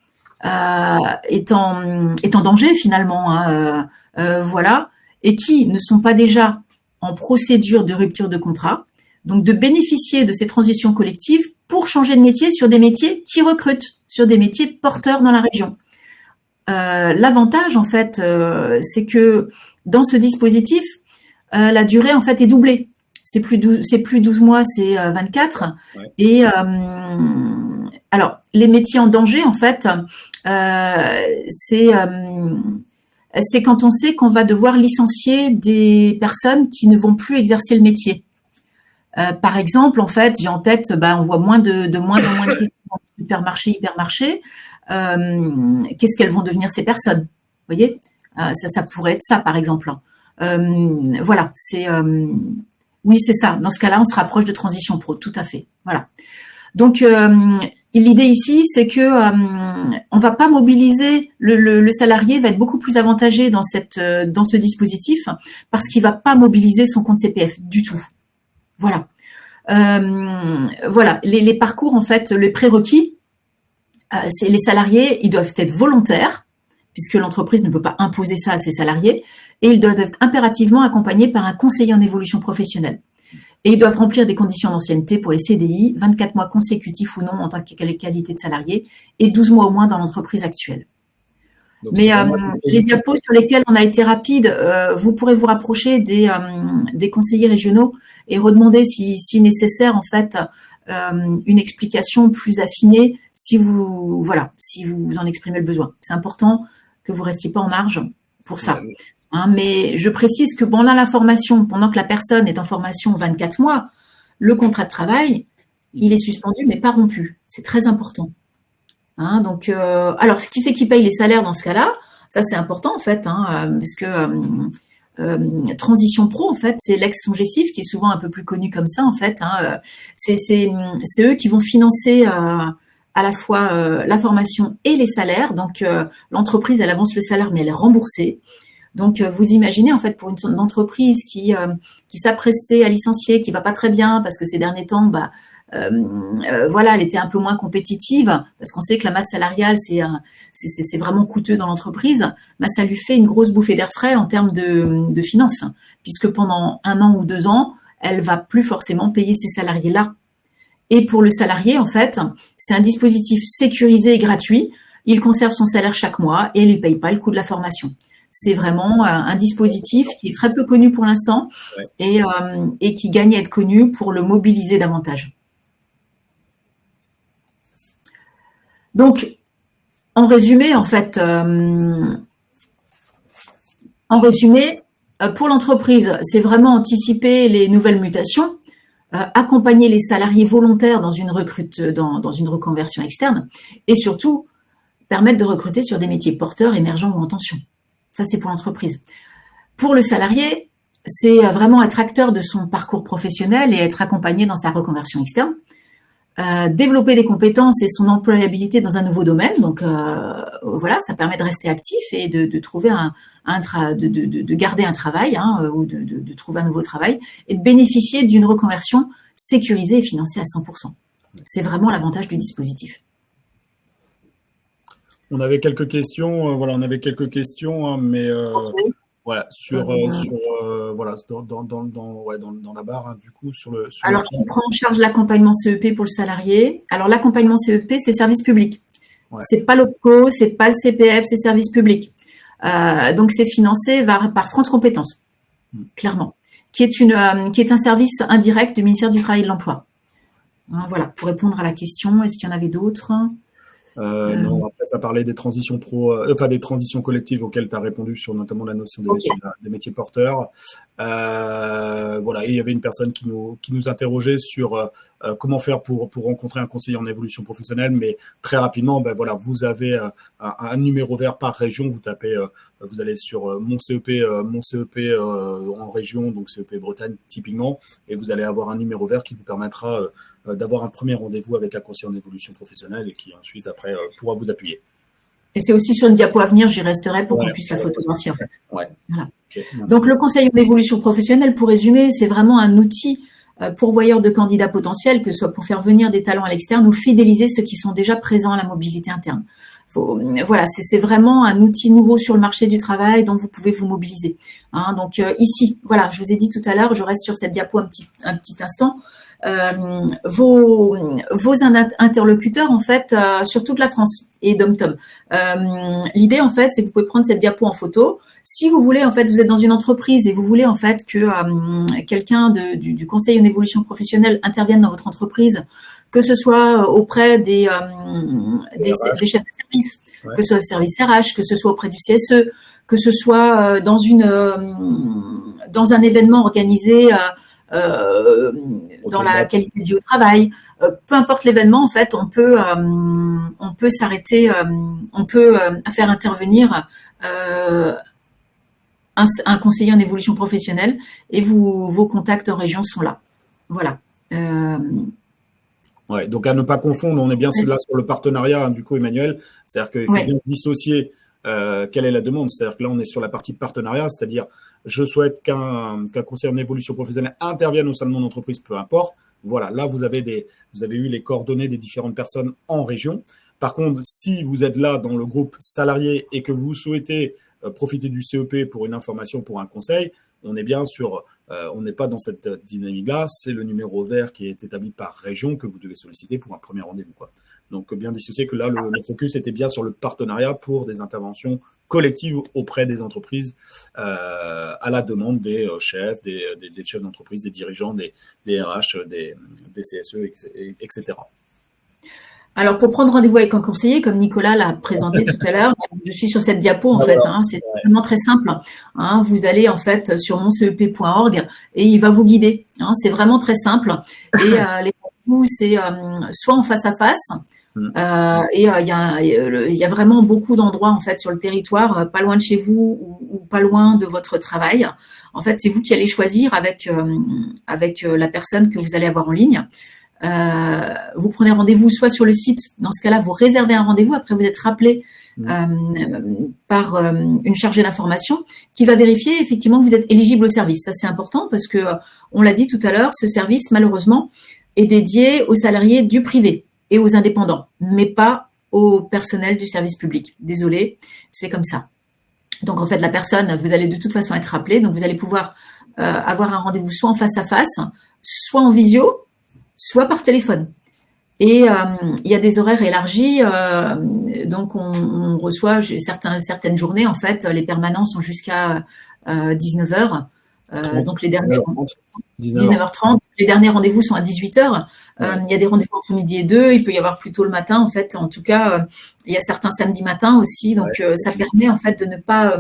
est en danger finalement, voilà, et qui ne sont pas déjà en procédure de rupture de contrat, donc de bénéficier de ces transitions collectives pour changer de métier sur des métiers qui recrutent, sur des métiers porteurs dans la région. L'avantage en fait, c'est que dans ce dispositif, la durée en fait est doublée. C'est plus 12 mois, c'est 24. Ouais. Et alors, les métiers en danger, en fait, c'est quand on sait qu'on va devoir licencier des personnes qui ne vont plus exercer le métier. Par exemple, en fait, j'ai en tête, on voit de moins en moins de questions dans les supermarchés, hypermarchés. Qu'est-ce qu'elles vont devenir ces personnes? Vous voyez, ça pourrait être ça, par exemple. Voilà, c'est oui, c'est ça. Dans ce cas-là, on se rapproche de transition pro, tout à fait. Voilà. Donc, l'idée ici, c'est que on va pas mobiliser le salarié, va être beaucoup plus avantagé dans ce dispositif parce qu'il va pas mobiliser son compte CPF du tout. Voilà. Voilà. Les parcours, en fait, les prérequis, c'est les salariés, ils doivent être volontaires puisque l'entreprise ne peut pas imposer ça à ses salariés, et ils doivent être impérativement accompagnés par un conseiller en évolution professionnelle. Et ils doivent remplir des conditions d'ancienneté pour les CDI, 24 mois consécutifs ou non en tant que qualité de salarié, et 12 mois au moins dans l'entreprise actuelle. Donc, mais les diapos sur lesquels on a été rapide, vous pourrez vous rapprocher des conseillers régionaux et redemander si nécessaire, en fait, une explication plus affinée si vous en exprimez le besoin. C'est important que vous restiez pas en marge pour ça. Mais je précise que pendant la formation, pendant que la personne est en formation 24 mois, le contrat de travail, il est suspendu mais pas rompu. C'est très important. Donc, alors, qui c'est qui paye les salaires dans ce cas-là? Ça, c'est important en fait, parce que Transition Pro, en fait, c'est l'ex-FONGECIF qui est souvent un peu plus connu comme ça, en fait. C'est eux qui vont financer à la fois la formation et les salaires. Donc, l'entreprise, elle avance le salaire, mais elle est remboursée. Donc, vous imaginez, en fait, pour une entreprise qui s'apprêtait à licencier, qui va pas très bien, parce que ces derniers temps, elle était un peu moins compétitive, parce qu'on sait que la masse salariale, c'est vraiment coûteux dans l'entreprise, ça lui fait une grosse bouffée d'air frais en termes de finances, puisque pendant 1 an ou 2 ans, elle va plus forcément payer ces salariés-là. Et pour le salarié, en fait, c'est un dispositif sécurisé et gratuit. Il conserve son salaire chaque mois et il ne paye pas le coût de la formation. C'est vraiment un dispositif qui est très peu connu pour l'instant, et qui gagne à être connu pour le mobiliser davantage. Donc, En résumé, en fait, pour l'entreprise, c'est vraiment anticiper les nouvelles mutations, accompagner les salariés volontaires dans une reconversion externe et surtout permettre de recruter sur des métiers porteurs, émergents ou en tension. Ça, c'est pour l'entreprise. Pour le salarié, c'est vraiment être acteur de son parcours professionnel et être accompagné dans sa reconversion externe. Développer des compétences et son employabilité dans un nouveau domaine. Donc voilà, ça permet de rester actif et de trouver de garder un travail ou de trouver un nouveau travail et de bénéficier d'une reconversion sécurisée et financée à 100%. C'est vraiment l'avantage du dispositif. On avait quelques questions, mais voilà, dans la barre, du coup, Alors, qui prend en charge l'accompagnement CEP pour le salarié? Alors, l'accompagnement CEP, c'est service public. Ouais. C'est pas l'OPCO, c'est pas le CPF, c'est service public. Donc, c'est financé par France Compétences, clairement, qui est un service indirect du ministère du Travail et de l'Emploi. Voilà, pour répondre à la question, est-ce qu'il y en avait d'autres? Non, après ça parlait des transitions des transitions collectives auxquelles tu as répondu sur notamment la notion des métiers porteurs. Voilà, et il y avait une personne qui nous interrogeait sur comment faire pour rencontrer un conseiller en évolution professionnelle, mais très rapidement, voilà, vous avez un numéro vert par région, vous tapez, vous allez sur mon CEP en région, donc CEP Bretagne typiquement, et vous allez avoir un numéro vert qui vous permettra d'avoir un premier rendez-vous avec un conseiller en évolution professionnelle et qui ensuite après pourra vous appuyer. Et c'est aussi sur une diapo à venir, j'y resterai pour qu'on puisse la photographier en fait. Ouais. Voilà. Okay, donc le conseil en évolution professionnelle, pour résumer, c'est vraiment un outil pourvoyeur de candidats potentiels, que ce soit pour faire venir des talents à l'externe ou fidéliser ceux qui sont déjà présents à la mobilité interne. Voilà, c'est vraiment un outil nouveau sur le marché du travail dont vous pouvez vous mobiliser. Donc ici, voilà, je vous ai dit tout à l'heure, je reste sur cette diapo un petit instant. Vos interlocuteurs en fait sur toute la France et dom-tom. L'idée en fait, c'est que vous pouvez prendre cette diapo en photo. Si vous voulez en fait, vous êtes dans une entreprise et vous voulez en fait que quelqu'un du conseil en évolution professionnelle intervienne dans votre entreprise, que ce soit auprès des chefs de service, que ce soit au service RH, que ce soit auprès du CSE, que ce soit dans un événement organisé dans la qualité de vie au travail, peu importe l'événement, en fait, on peut s'arrêter, on peut faire intervenir un conseiller en évolution professionnelle et vos contacts en région sont là. Voilà. Ouais, donc à ne pas confondre, on est bien là sur le partenariat, du coup, Emmanuel, c'est-à-dire qu'il faut bien dissocier quelle est la demande, c'est-à-dire que là, on est sur la partie partenariat, c'est-à-dire je souhaite qu'un conseiller en évolution professionnelle intervienne au sein de mon entreprise, peu importe. Voilà, là, vous avez eu les coordonnées des différentes personnes en région. Par contre, si vous êtes là dans le groupe salarié et que vous souhaitez profiter du CEP pour une information, pour un conseil, on est bien sur, on n'est pas dans cette dynamique-là. C'est le numéro vert qui est établi par région que vous devez solliciter pour un premier rendez-vous, quoi. Donc, bien dissocier que là, le focus était bien sur le partenariat pour des interventions collectives auprès des entreprises à la demande des chefs, des chefs d'entreprise, des dirigeants, des RH, des CSE, etc. Alors, pour prendre rendez-vous avec un conseiller, comme Nicolas l'a présenté tout à l'heure, je suis sur cette diapo, en fait. C'est vraiment très simple. Vous allez, en fait, sur moncep.org et il va vous guider. C'est vraiment très simple. Et les rendez-vous, c'est soit en face à face, et il y a vraiment beaucoup d'endroits, en fait, sur le territoire, pas loin de chez vous ou pas loin de votre travail. En fait, c'est vous qui allez choisir avec la personne que vous allez avoir en ligne. Vous prenez rendez-vous soit sur le site, dans ce cas-là, vous réservez un rendez-vous, après vous êtes rappelé par une chargée d'information qui va vérifier effectivement que vous êtes éligible au service. Ça, c'est important parce que, on l'a dit tout à l'heure, ce service, malheureusement, est dédié aux salariés du privé et aux indépendants, mais pas au personnel du service public. Désolé, c'est comme ça. Donc, en fait, la personne, vous allez de toute façon être rappelé, donc vous allez pouvoir avoir un rendez-vous soit en face à face, soit en visio, soit par téléphone. Et il y a des horaires élargis, donc on reçoit certaines journées, en fait, les permanents sont jusqu'à 19h, donc les derniers 19h30, les derniers rendez-vous sont à 18h. Ouais. Il y a des rendez-vous entre midi et 2. Il peut y avoir plus tôt le matin, en fait. En tout cas, il y a certains samedis matins aussi. Donc, ça permet, en fait, de ne pas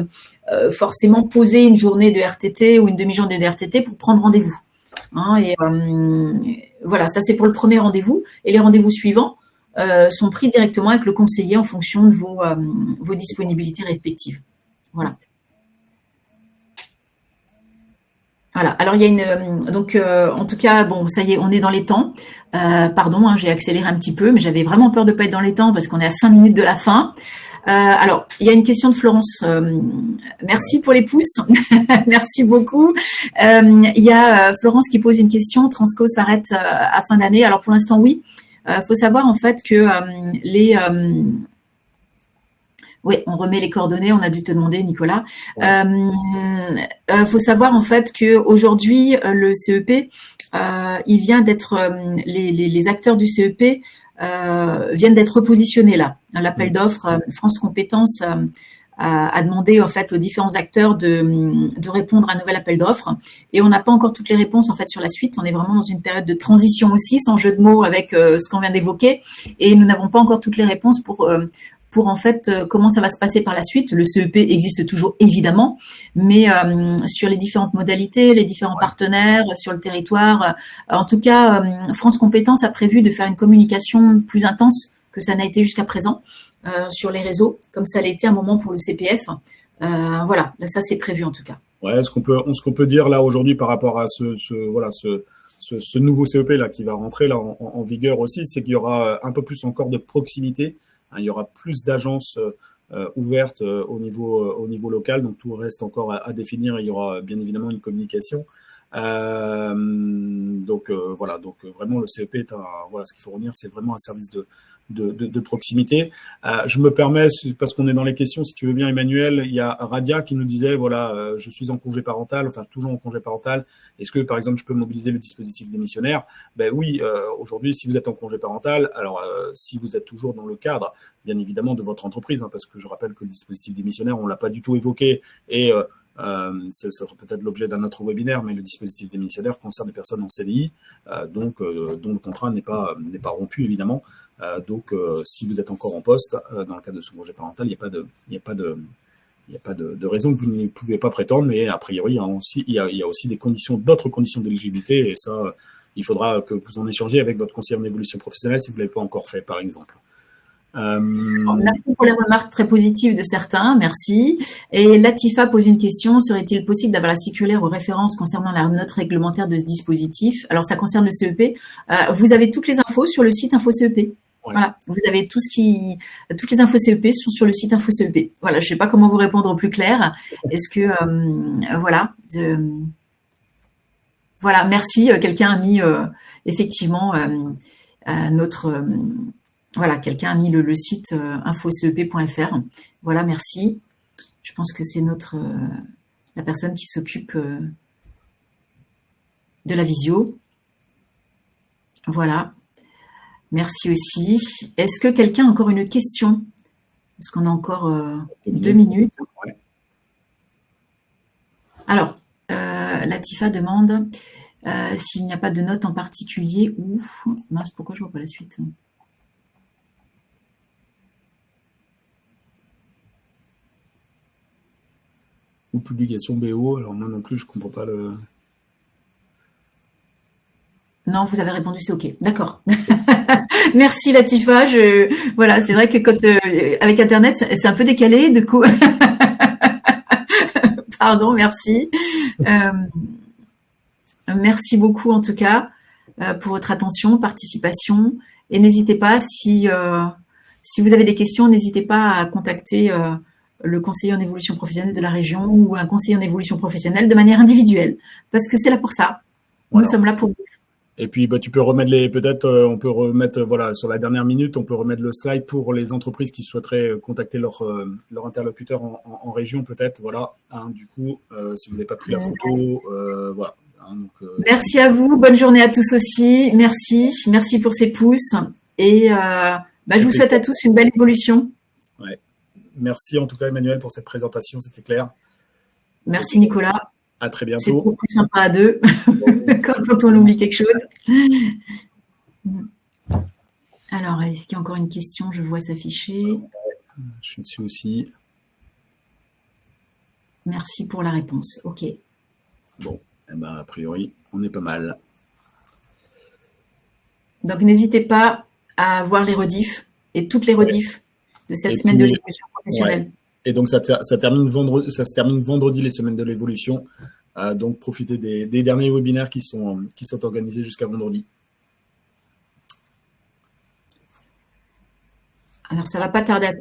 forcément poser une journée de RTT ou une demi-journée de RTT pour prendre rendez-vous. Hein, et voilà, ça, c'est pour le premier rendez-vous. Et les rendez-vous suivants sont pris directement avec le conseiller en fonction de vos disponibilités respectives. Voilà. Voilà. Alors, il y a une. Donc, en tout cas, bon, ça y est, on est dans les temps. Pardon, hein, j'ai accéléré un petit peu, mais j'avais vraiment peur de ne pas être dans les temps parce qu'on est à 5 minutes de la fin. Alors, il y a une question de Florence. Merci pour les pouces. Merci beaucoup. Il y a Florence qui pose une question. Transco s'arrête à fin d'année. Alors, pour l'instant, oui. Faut savoir en fait que oui, on remet les coordonnées, on a dû te demander, Nicolas. Faut savoir en fait qu'aujourd'hui, le CEP, il vient d'être, les acteurs du CEP viennent d'être repositionnés là. L'appel d'offres, France Compétences a demandé en fait aux différents acteurs de répondre à un nouvel appel d'offres. Et on n'a pas encore toutes les réponses en fait sur la suite. On est vraiment dans une période de transition aussi, sans jeu de mots avec ce qu'on vient d'évoquer. Et nous n'avons pas encore toutes les réponses pour en fait comment ça va se passer par la suite. Le CEP existe toujours évidemment, mais sur les différentes modalités, les différents partenaires sur le territoire. En tout cas, France Compétences a prévu de faire une communication plus intense que ça n'a été jusqu'à présent sur les réseaux, comme ça l'a été un moment pour le CPF. Voilà, là, ça c'est prévu en tout cas. Ouais, ce qu'on peut dire là aujourd'hui par rapport à ce nouveau CEP là qui va rentrer là en vigueur aussi, c'est qu'il y aura un peu plus encore de proximité. Il y aura plus d'agences ouvertes au niveau local, donc tout reste encore à définir. Il y aura bien évidemment une communication. Donc vraiment le CEP est ce qu'il faut retenir, c'est vraiment un service de proximité. Je me permets, parce qu'on est dans les questions, si tu veux bien Emmanuel, il y a Radia qui nous disait, je suis en congé parental, enfin toujours en congé parental, est-ce que par exemple je peux mobiliser le dispositif démissionnaire? Ben oui, aujourd'hui si vous êtes en congé parental, alors si vous êtes toujours dans le cadre, bien évidemment de votre entreprise, parce que je rappelle que le dispositif démissionnaire, on ne l'a pas du tout évoqué, et ça sera peut-être l'objet d'un autre webinaire, mais le dispositif démissionnaire concerne les personnes en CDI, dont le contrat n'est pas rompu évidemment. Donc, si vous êtes encore en poste dans le cadre de ce congé parental, il n'y a pas de raison que vous ne pouvez pas prétendre, mais a priori, il y a aussi d'autres conditions d'éligibilité, et ça, il faudra que vous en échangiez avec votre conseiller en évolution professionnelle si vous ne l'avez pas encore fait, par exemple. Merci pour les remarques très positives de certains, merci. Et Latifa pose une question, serait-il possible d'avoir la circulaire aux références concernant la note réglementaire de ce dispositif? Alors ça concerne le CEP. Vous avez toutes les infos sur le site InfoCEP. Voilà, vous avez toutes les infos CEP sont sur le site InfoCEP. Voilà, je ne sais pas comment vous répondre au plus clair. Est-ce que voilà, merci. Quelqu'un a mis effectivement notre voilà, quelqu'un a mis le site infocep.fr. Voilà, merci. Je pense que c'est la personne qui s'occupe de la visio. Voilà. Merci aussi. Est-ce que quelqu'un a encore une question? Est-ce qu'on a encore 2 minutes? Ouais. Alors, Latifa demande s'il n'y a pas de note en particulier ou... Mince, pourquoi je ne vois pas la suite? Ou publication BO, alors moi non plus, je ne comprends pas le... Non, vous avez répondu, c'est OK. D'accord. Merci Latifa. Voilà, c'est vrai que quand avec Internet, c'est un peu décalé, du coup. Pardon, merci. Merci beaucoup en tout cas pour votre attention, participation. Et n'hésitez pas, si vous avez des questions, n'hésitez pas à contacter le conseiller en évolution professionnelle de la région ou un conseiller en évolution professionnelle de manière individuelle, parce que c'est là pour ça. Nous sommes là pour vous. Et puis, tu peux remettre on peut remettre, sur la dernière minute, on peut remettre le slide pour les entreprises qui souhaiteraient contacter leur interlocuteur en région, peut-être, voilà. Du coup, si vous n'avez pas pris la photo, voilà. Merci à vous, bonne journée à tous aussi. Merci pour ces pouces. Et je vous souhaite à tous une belle évolution. Ouais. Merci en tout cas Emmanuel pour cette présentation, c'était clair. Merci Nicolas. À très C'est bientôt. beaucoup plus sympa à deux quand on oublie quelque chose. Alors, est-ce qu'il y a encore une question? Je vois s'afficher. Je suis dessus aussi. Merci pour la réponse. OK. Bon, eh ben, a priori, on est pas mal. Donc, n'hésitez pas à voir les rediffs et toutes les rediffs de cette semaine de l'évolution professionnelle. Ouais. Et donc, ça se termine vendredi, les semaines de l'évolution. Donc, profitez des derniers webinaires qui sont organisés jusqu'à vendredi. Alors, ça ne va pas tarder à